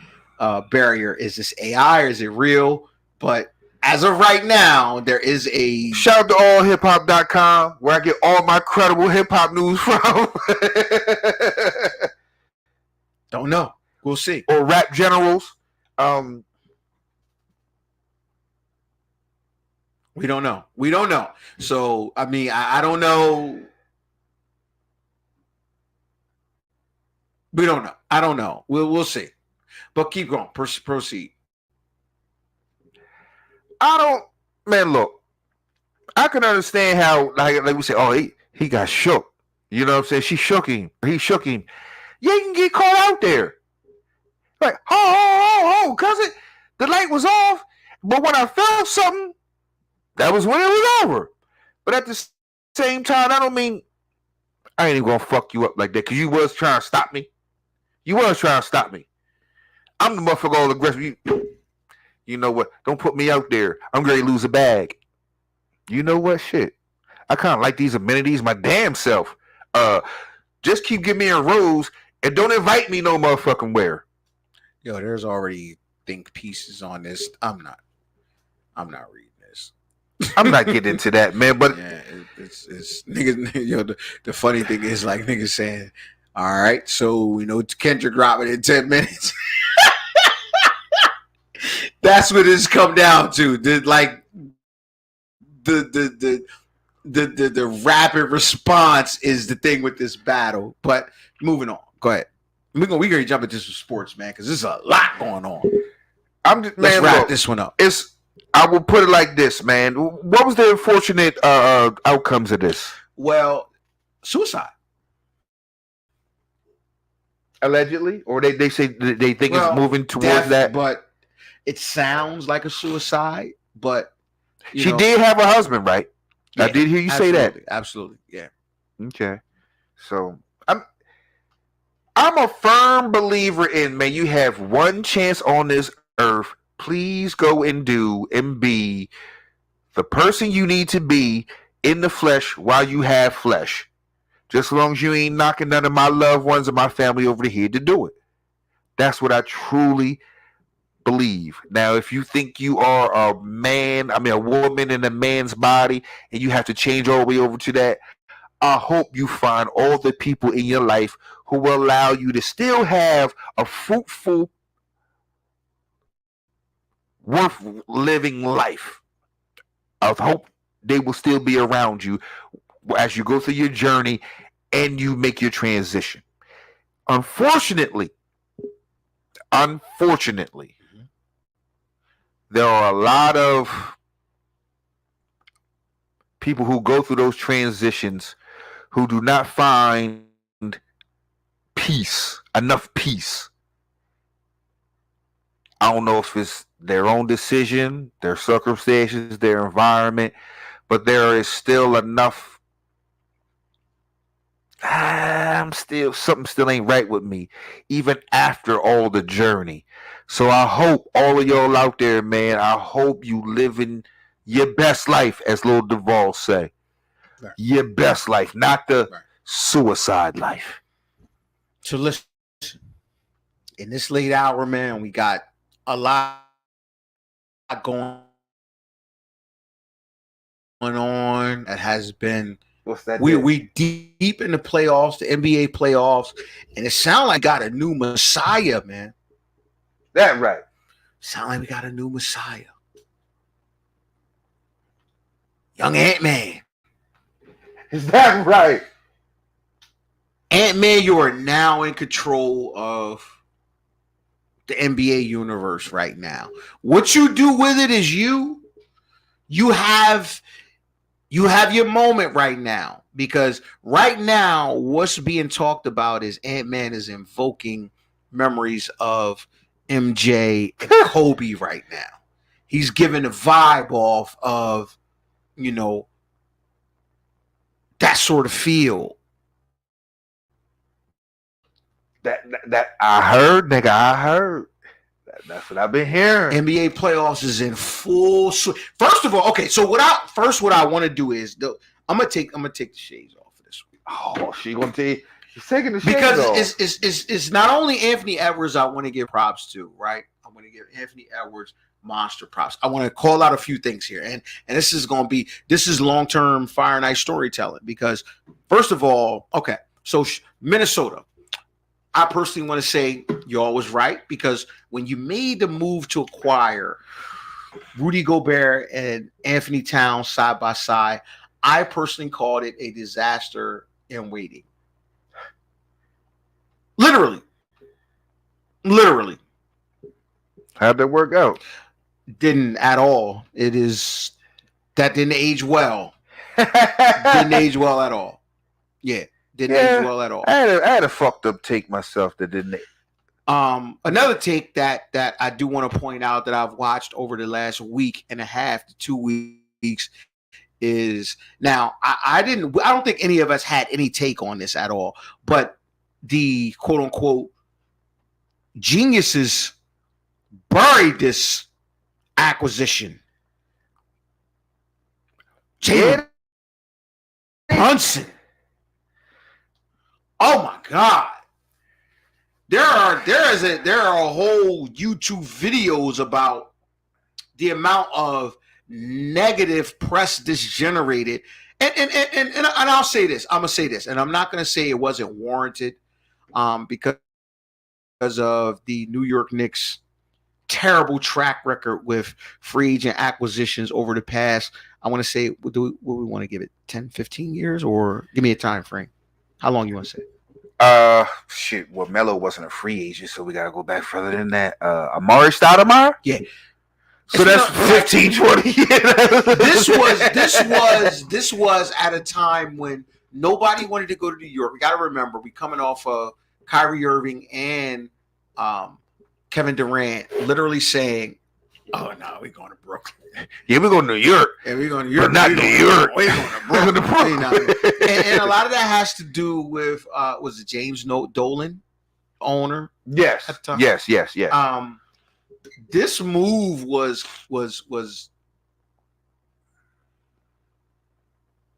barrier. Is this AI or is it real? But as of right now, there is a shout out to allhiphop.com where I get all my credible hip hop news from. Don't know. We'll see. Or Rap Generals. We don't know. So I mean, I don't know. We don't know. I don't know. We'll see. But keep going. Proceed. Man, look. I can understand how, like we say, oh, he got shook. You know what I'm saying? She shook him. He shook him. Yeah, you can get caught out there. Like, cuz the light was off. But when I felt something, that was when it was over. But at the same time, I don't mean I ain't even gonna fuck you up like that, because you was trying to stop me. I'm the motherfucker all aggressive. You know what? Don't put me out there. I'm ready to lose a bag. You know what? Shit. I kind of like these amenities my damn self. Just keep giving me a rose and don't invite me no motherfucking where. Yo, there's already think pieces on this. I'm not reading this. I'm not getting into that, man. But yeah, it's niggas. Yo, the funny thing is, like, niggas saying, all right, so we know Kendrick dropping in 10 minutes. That's what it's come down to. The rapid response is the thing with this battle. But moving on. Go ahead. We're gonna jump into some sports, man, because there's a lot going on. Let's wrap this one up. I will put it like this, man. What was the unfortunate outcomes of this? Well, suicide. Allegedly? Or they say they think it's moving towards that? But it sounds like a suicide, but she did have a husband, right? Yeah, I did hear you say that. Absolutely, yeah. Okay. So I'm a firm believer in, man, you have one chance on this earth. Please go and do and be the person you need to be in the flesh while you have flesh. Just as long as you ain't knocking none of my loved ones or my family over the head to do it. That's what I truly believe. Now, if you think you are a woman in a man's body, and you have to change all the way over to that, I hope you find all the people in your life who will allow you to still have a fruitful, worth living life. I hope they will still be around you as you go through your journey and you make your transition. Unfortunately, there are a lot of people who go through those transitions who do not find enough peace. I don't know if it's their own decision, their circumstances, their environment, but there is still enough. Something still ain't right with me, even after all the journey. So I hope all of y'all out there, man, I hope you living your best life, as Lil Duval say. Right. Your best life, not the suicide life. So listen, in this late hour, man, we got a lot going on that has been. What's that? We deep in the playoffs, the NBA playoffs, and it sounds like we got a new Messiah, man. That right. Sound like we got a new Messiah. Young Ant-Man. Is that right? Ant-Man, you are now in control of the NBA universe right now. What you do with it is you, you have your moment right now, because right now what's being talked about is Ant-Man is invoking memories of MJ and Kobe right now. He's giving a vibe off of, that sort of feel. That I heard, nigga. I heard. That's what I've been hearing. NBA playoffs is in full swing. First of all, okay. So what I want to do is I'm gonna take the shades off of this one. Oh, she's taking the shades because off. It's not only Anthony Edwards I want to give props to, right? I want to give Anthony Edwards monster props. I want to call out a few things here, and this is long-term Fire Night storytelling, because first of all, okay, so Minnesota. I personally want to say y'all was right, because when you made the move to acquire Rudy Gobert and Anthony Towns side by side, I personally called it a disaster in waiting. Literally. How'd that work out? Didn't at all. That didn't age well. Didn't age well at all. Yeah. Didn't age well at all. I had a fucked up take myself that didn't. Another take that I do want to point out that I've watched over the last week and a half to 2 weeks is, now I don't think any of us had any take on this at all, but the quote unquote geniuses buried this acquisition. Jalen Brunson. Oh my God. There are whole YouTube videos about the amount of negative press this generated. And I'll say this. I'm gonna say this, and I'm not gonna say it wasn't warranted, because of the New York Knicks' terrible track record with free agent acquisitions over the past, I want to say, what we want to give it, 10, 15 years, or give me a time frame? How long you want to say? Shit. Well, Melo wasn't a free agent, so we gotta go back further than that. Amari Stoudemire? Yeah. So that's 15, 20 years. This was at a time when nobody wanted to go to New York. We got to remember, we coming off of Kyrie Irving and Kevin Durant literally saying, "Oh no, we're going to Brooklyn." Yeah, we're going to New York. And we're going to New York. But not New York. We're going to Brooklyn. And a lot of that has to do with was it James Dolan, owner? Yes. At the time? Yes. This move was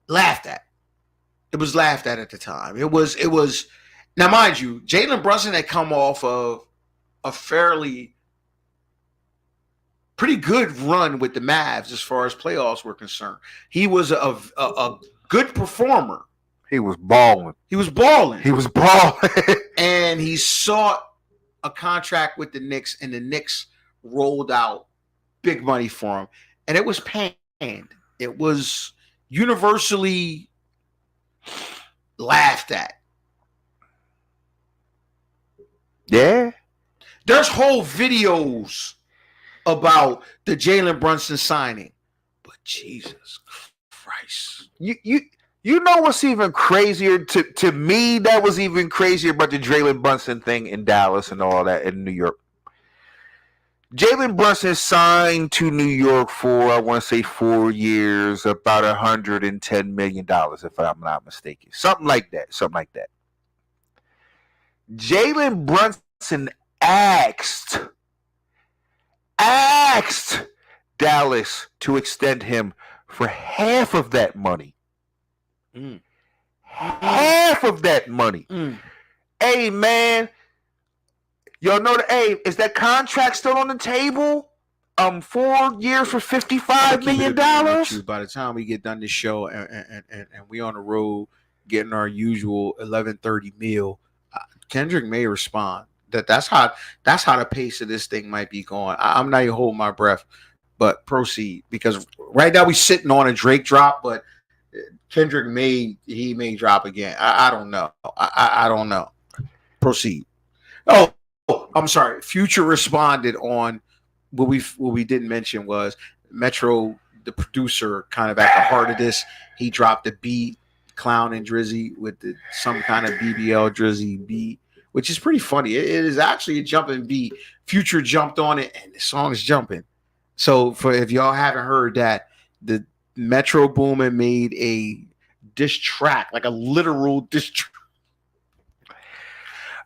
laughed at. It was laughed at the time. It was now, mind you, Jalen Brunson had come off of a pretty good run with the Mavs as far as playoffs were concerned. He was a good performer. He was balling. And he sought a contract with the Knicks, and the Knicks rolled out big money for him. And it was panned. It was universally laughed at. Yeah. There's whole videos about the Jalen Brunson signing. But Jesus Christ. You know what's even crazier to me? That was even crazier about the Jalen Brunson thing in Dallas and all that in New York. Jalen Brunson signed to New York for, I want to say, 4 years, about $110 million, if I'm not mistaken. Something like that. Jalen Brunson asked Dallas to extend him for half of that money. Half of that money. Hey, man. Y'all know is that contract still on the table? 4 years for $55 million? By the time we get done this show and we on the road getting our usual 11:30 meal, Kendrick may respond. That's how the pace of this thing might be going. I'm not even holding my breath, but proceed, because right now we sitting on a Drake drop, but Kendrick may drop again. I don't know. I don't know. Proceed. Oh, I'm sorry. Future responded on what we didn't mention was Metro the producer kind of at the heart of this. He dropped the beat, Clown and Drizzy with some kind of BBL Drizzy beat, which is pretty funny. It is actually a jumping beat. Future jumped on it, and the song is jumping. So if y'all haven't heard that, the Metro Boomin made a diss track, like a literal diss track.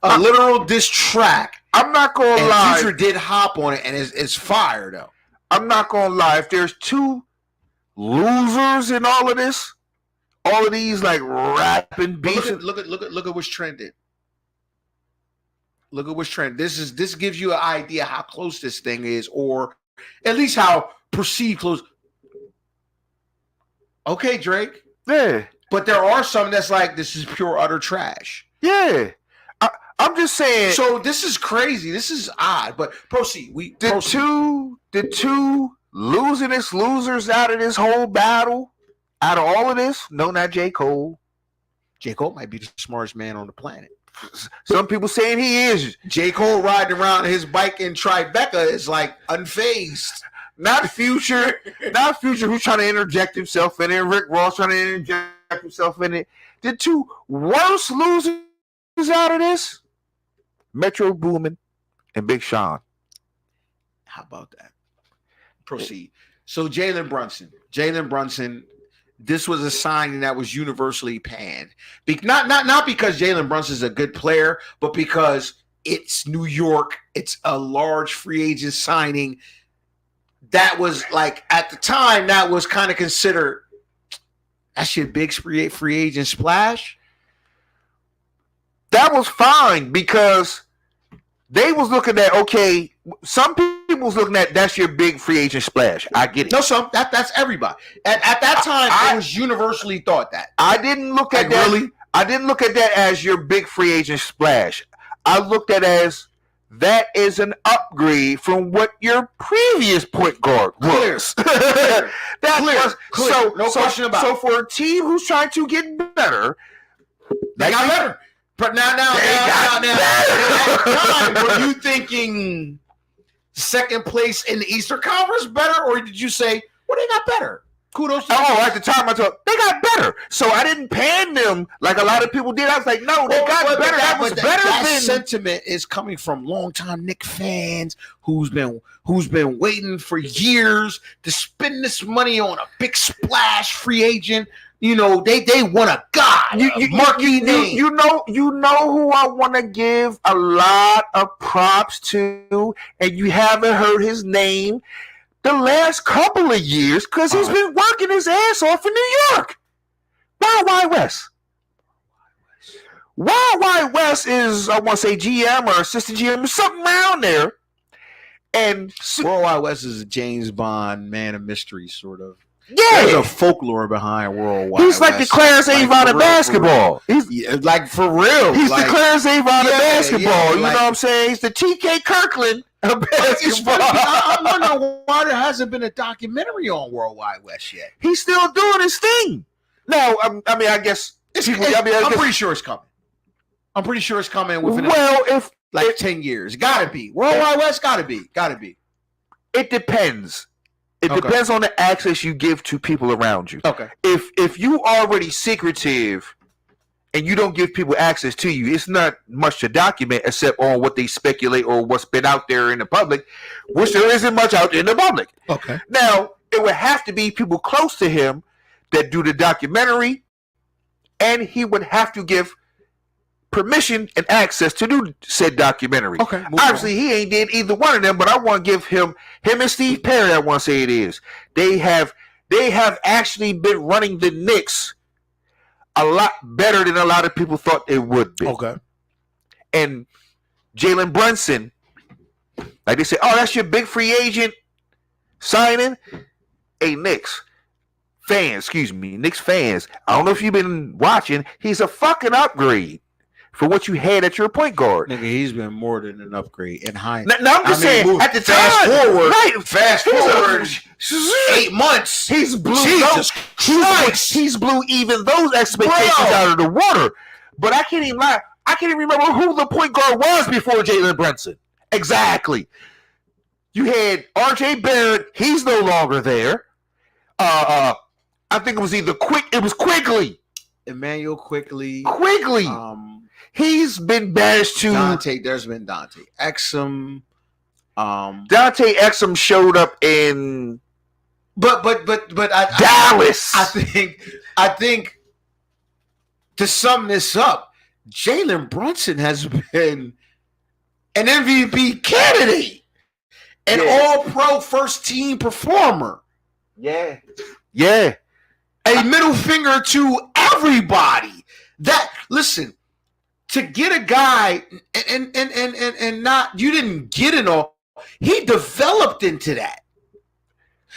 Literal diss track. I'm not gonna lie. Future did hop on it, and it's fire though. I'm not gonna lie. If there's two losers in all of this, all of these like rapping beats. Look at what's trending. Look at what's trending. This gives you an idea how close this thing is, or at least how perceived close. Okay, Drake. Yeah. But there are some that's like, this is pure utter trash. Yeah. I'm just saying. So this is crazy. This is odd, but proceed. The two losers out of this whole battle, out of all of this, no, not J. Cole. J. Cole might be the smartest man on the planet. Some people saying he is. J. Cole riding around his bike in Tribeca is like unfazed. Not Future who's trying to interject himself in it. Rick Ross trying to interject himself in it. The two worst losers out of this, Metro Boomin and Big Sean. How about that? Proceed. So Jalen Brunson, this was a signing that was universally panned. Not because Jalen Brunson is a good player, but because it's New York. It's a large free agent signing. That was like, at the time, that was kind of considered, that's your big free agent splash. That was fine because they was looking at, okay, some people was looking at, that's your big free agent splash. I get it. No, that's everybody. At that time, it was universally thought that. I didn't look at that. Really? I didn't look at that as your big free agent splash. I looked at it as, that is an upgrade from what your previous point guard was. Clear. So, no question about it. So for a team who's trying to get better, they got better. But now, at the time, were you thinking second place in the Eastern Conference better, or did you say, well, they got better? Kudos to at the time I thought they got better. So I didn't pan them like a lot of people did. I was like, no, they got better. That was better than sentiment is coming from longtime Knicks fans who's been waiting for years to spend this money on a big splash free agent. You know, they want a guy, marquee name. You know who I want to give a lot of props to, and you haven't heard his name the last couple of years because he's been working his ass off in New York. Wild Wild West. Wild Wild West is, I want to say, GM or assistant GM, something around there. And World Wide West is a James Bond man of mystery, sort of. Yeah, there's a folklore behind World Wide He's like West. the Clarence Avon of basketball. He's like for real. He's the Clarence Avon of basketball. You know what I'm saying? He's the T.K. Kirkland of basketball. I wonder why there hasn't been a documentary on World Wide West yet. He's still doing his thing. No, I mean, I guess I'm pretty sure it's coming. I'm pretty sure it's coming within 10 years. Gotta be. World Wide West gotta be. It depends. It depends on the access you give to people around you. Okay. If you already secretive and you don't give people access to you, it's not much to document except on what they speculate or what's been out there in the public, which there isn't much out there in the public. Okay. Now, it would have to be people close to him that do the documentary, and he would have to give permission and access to do said documentary. Okay. Obviously, he ain't did either one of them, but I want to give him and Steve Perry, I want to say it is. They have actually been running the Knicks a lot better than a lot of people thought they would be. Okay. And Jalen Brunson, like they say, oh, that's your big free agent signing? Hey, Knicks fans, I don't know if you've been watching, he's a fucking upgrade for what you had at your point guard. Nigga, he's been more than an upgrade in hindsight. Now I'm just saying, at the time, fast forward 8 months, he's blew even those expectations out of the water. But I can't even lie, I can't even remember who the point guard was before Jalen Brunson. Exactly. You had R.J. Barrett, he's no longer there. I think it was either Quigley. Emmanuel Quigley. He's been bashed to Dante. There's been Dante Exum. Dante Exum showed up in but Dallas. I think to sum this up, Jalen Brunson has been an MVP candidate, an all-pro first-team performer. Yeah. A middle finger to everybody. Listen, to get a guy and not, you didn't get it all. He developed into that.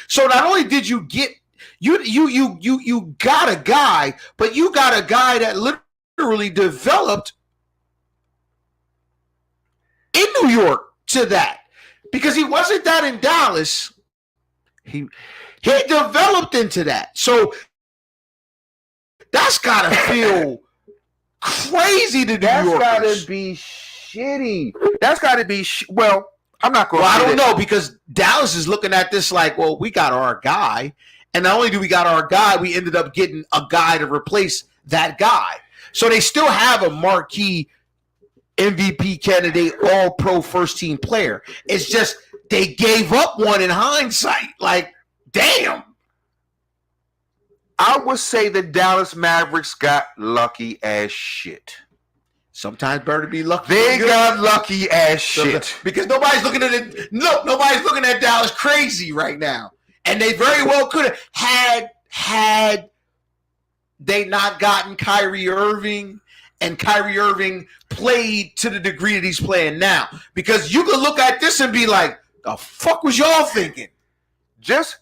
So not only did you get you got a guy, but you got a guy that literally developed in New York to that, because he wasn't that in Dallas. He developed into that. So that's gotta feel crazy to New Yorkers. That's gotta be shitty. That's gotta be well. I'm not going. Well, I don't know, because Dallas is looking at this like, well, we got our guy, and not only do we got our guy, we ended up getting a guy to replace that guy. So they still have a marquee MVP candidate, all-pro first-team player. It's just they gave up one in hindsight. Like, damn. I would say the Dallas Mavericks got lucky as shit. Sometimes better to be lucky. They got lucky as shit. Because nobody's looking at it. Look, nobody's looking at Dallas crazy right now. And they very well could have had they not gotten Kyrie Irving, and Kyrie Irving played to the degree that he's playing now. Because you could look at this and be like, the fuck was y'all thinking? Just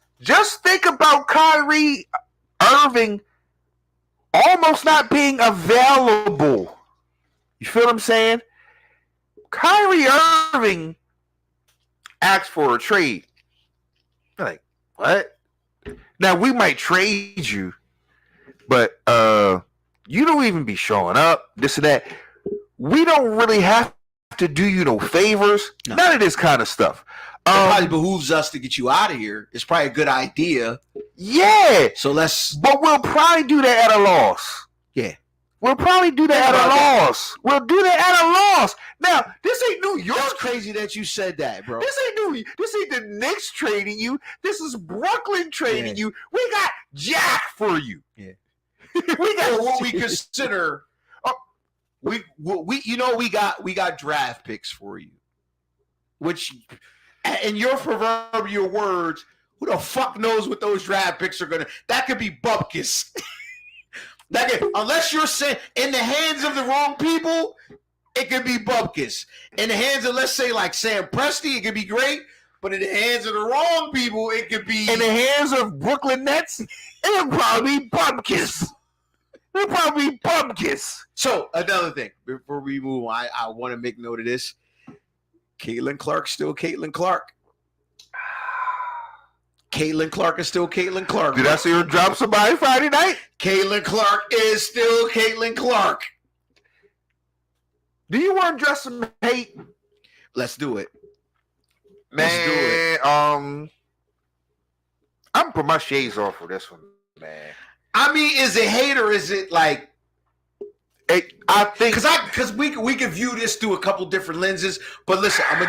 think about Kyrie Irving almost not being available. You feel what I'm saying? Kyrie Irving asked for a trade. You're like, what? Now, we might trade you, but you don't even be showing up, this and that. We don't really have to do you no favors. No. None of this kind of stuff. It probably behooves us to get you out of here. It's probably a good idea. Yeah. So but we'll probably do that at a loss. Yeah. We'll probably do that at a loss. We'll do that at a loss. Now, this ain't New York. That's crazy that you said that, bro. This ain't the Knicks trading you. This is Brooklyn trading you. We got Jack for you. Yeah. We got what we consider. We got draft picks for you, which, in your proverbial words, who the fuck knows what those draft picks are gonna? That could be bupkis. Unless you're saying in the hands of the wrong people, it could be bupkis. In the hands of, let's say, like Sam Presti, it could be great. But in the hands of the wrong people, it could be. In the hands of Brooklyn Nets, it'll probably be bupkis. It'll probably be bupkis. So another thing before we move on, I want to make note of this. Caitlin Clark still Caitlin Clark. Caitlin Clark is still Caitlin Clark. Did I see her drop somebody Friday night? Caitlin Clark is still Caitlin Clark. Do you want to dress some hate? Let's do it. Man, let's do it. I'm gonna put my shades off for this one, man. I mean, is it hate or is it like? I think because we can view this through a couple different lenses. But listen, I'm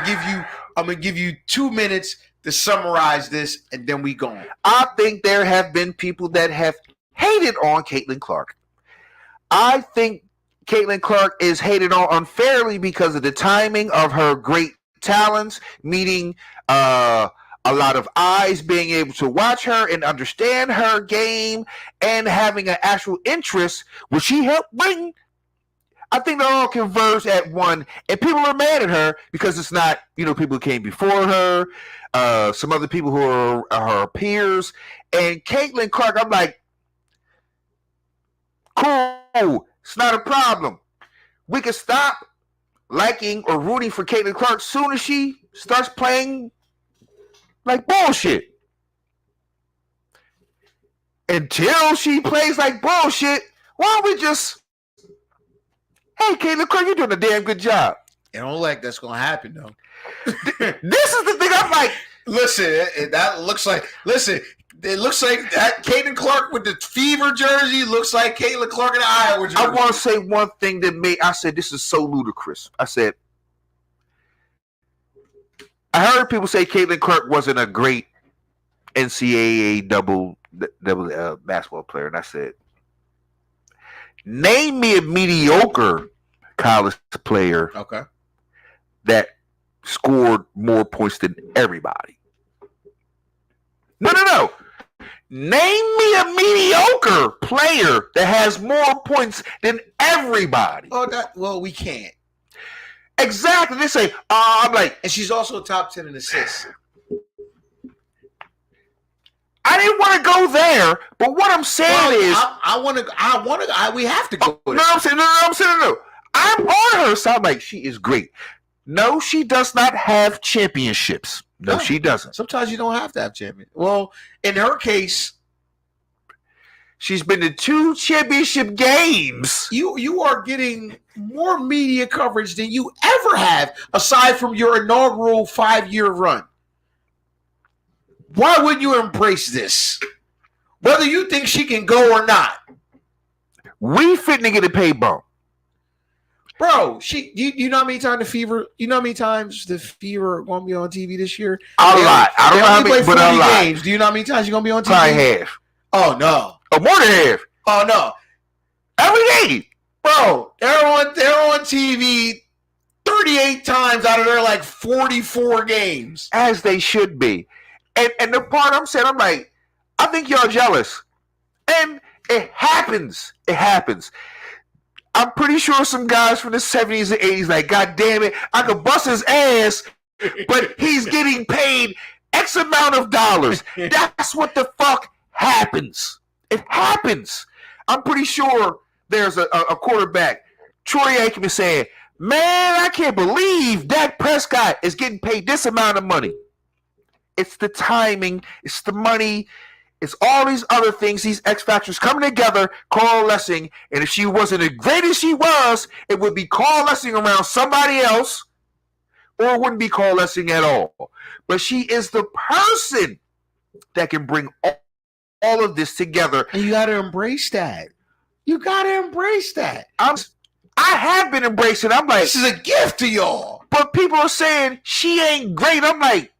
gonna give you 2 minutes to summarize this, and then we go on. I think there have been people that have hated on Caitlin Clark. I think Caitlin Clark is hated on unfairly because of the timing of her great talents, meeting a lot of eyes being able to watch her and understand her game and having an actual interest, which she helped bring. I think they all converge at one, and people are mad at her because it's not, people who came before her, some other people who are her peers, and Caitlin Clark. I'm like, cool, it's not a problem. We can stop liking or rooting for Caitlin Clark soon as she starts playing like bullshit. Until she plays like bullshit, why don't we just, hey, Caitlin Clark, you're doing a damn good job. I don't like that's going to happen, though. This is the thing I'm like. Listen, that looks like, It looks like that Caitlin Clark with the Fever jersey looks like Caitlin Clark in the Iowa jersey. I want to say one thing that I said this is so ludicrous. I said, I heard people say Caitlin Clark wasn't a great NCAA double basketball player, and I said, name me a mediocre college player that scored more points than everybody. No. Name me a mediocre player that has more points than everybody. Well, we can't. Exactly. They say, I'm like, and she's also top 10 in assists. I didn't want to go there, but what I'm saying is, we have to go there. I'm saying, I'm on her side. Like, she is great. No, she does not have championships. No, she doesn't. Sometimes you don't have to have champions. Well, in her case, she's been to 2 championship games. You are getting more media coverage than you ever have, aside from your inaugural 5-year run. Why wouldn't you embrace this? Whether you think she can go or not. We fitting to get a pay bump. Bro, you know how many times the Fever? You know how many times the Fever going to be on TV this year? A lot. I don't know how many, but a lot. Games. Do you know how many times you're going to be on TV? Probably half. Oh no. Oh, more than half. Oh no. Every game, bro. They're on TV 38 times out of their like 44 games, as they should be. And the part I'm saying, I'm like, I think y'all jealous, and it happens. It happens. I'm pretty sure some guys from the 70s and 80s like, God damn it, I could bust his ass, but he's getting paid X amount of dollars. That's what the fuck happens. It happens. I'm pretty sure there's a quarterback, Troy Aikman, saying, man, I can't believe Dak Prescott is getting paid this amount of money. It's the timing. It's the money. It's all these other things, these X factors coming together, coalescing. And if she wasn't as great as she was, it would be coalescing around somebody else, or it wouldn't be coalescing at all. But she is the person that can bring all of this together. And you got to embrace that. You got to embrace that. I have been embracing. I'm like, this is a gift to y'all. But people are saying she ain't great. I'm like,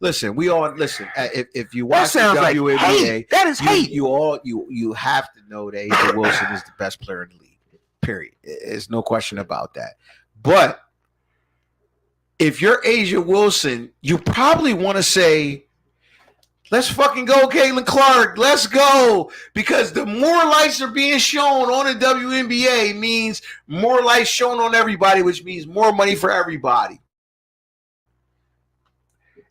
listen, we all listen. If you watch the WNBA, like hate. That is hate. You have to know that A'ja Wilson is the best player in the league. Period. There's no question about that. But if you're A'ja Wilson, you probably want to say, let's fucking go, Caitlin Clark. Let's go. Because the more lights are being shown on the WNBA means more lights shown on everybody, which means more money for everybody.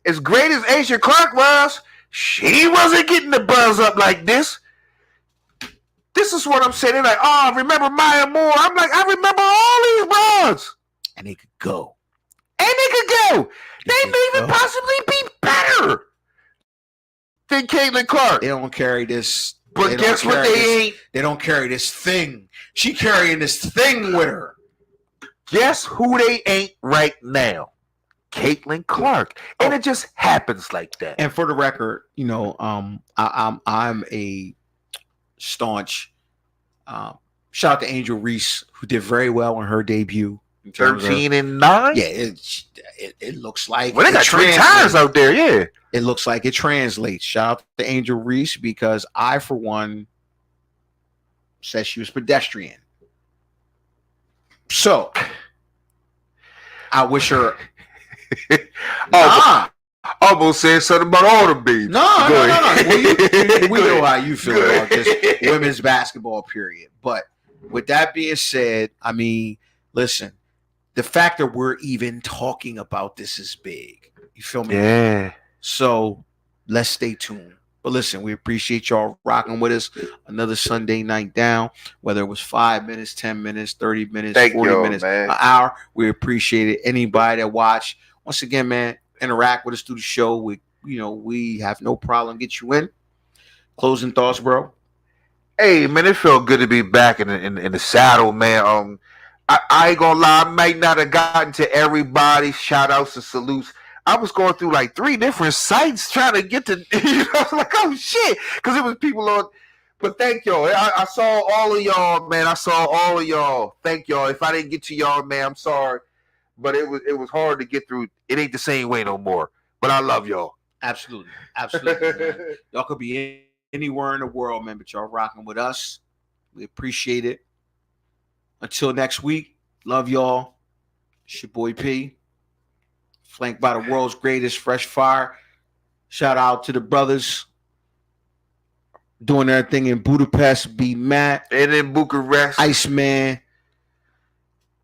As great as A'ja Clark was, she wasn't getting the buzz up like this. This is what I'm saying. They're like, oh, remember Maya Moore? I'm like, I remember all these runs. And they could go. They may even possibly be better than Caitlin Clark. They don't carry this. But guess what they ain't? They don't carry this thing. She carrying this thing with her. Guess who they ain't right now? Caitlin Clark. And it just happens like that. And for the record, you know, I'm a staunch shout out to Angel Reese, who did very well in her debut. 13-9? Yeah, it looks like they got 3 tires out there, yeah. It looks like it translates. Shout out to Angel Reese, because I, for one, said she was pedestrian. So I wish her almost said something about all the babies. No. Well, we know how you feel about this women's basketball, period. But with that being said, I mean, listen, the fact that we're even talking about this is big. You feel me? Yeah. So let's stay tuned. But listen, we appreciate y'all rocking with us. Another Sunday night down, whether it was 5 minutes, 10 minutes, 30 minutes, 40 minutes, man. An hour. We appreciate it. Anybody that watch, once again, man, interact with us through the show. We have no problem. Get you in. Closing thoughts, bro. Hey, man, it felt good to be back in the saddle, man. I ain't gonna lie, I might not have gotten to everybody. Shout outs and salutes. I was going through like 3 different sites trying to get to, you know, like, oh shit, because it was people on. But thank y'all. I saw all of y'all, man. I saw all of y'all. Thank y'all. If I didn't get to y'all, man, I'm sorry. But it was hard to get through. It ain't the same way no more. But I love y'all. Absolutely. Man. Y'all could be anywhere in the world, man, but y'all rocking with us. We appreciate it. Until next week, love y'all. It's your boy P. Flanked by the world's greatest fresh fire. Shout out to the brothers doing everything in Budapest. Be Matt. And in Bucharest. Iceman.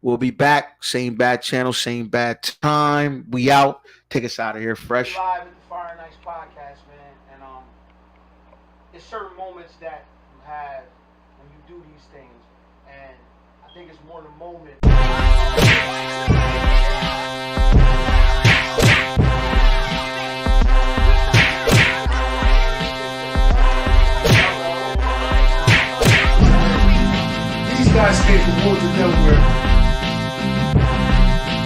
We'll be back. Same bad channel, same bad time. We out. Take us out of here fresh. Live at the Fire Nights podcast, man. And there's certain moments that you have when you do these things. And I think it's more the moment. These guys came from Woodland, Delaware.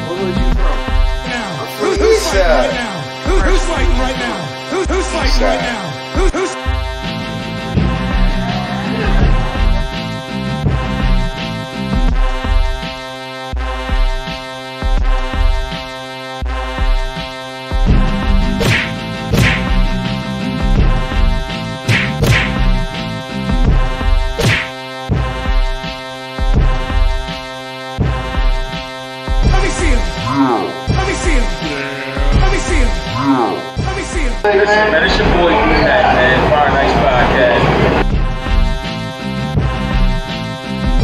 Where was you from? Now, from the who's east fighting side. right now? Who's fighting right now? Who's fighting right now? Who's Let me see him. Let me see him. Let me see him. Let me see him. Listen, man, it's your boy Katt, man. Fire Nights Podcast.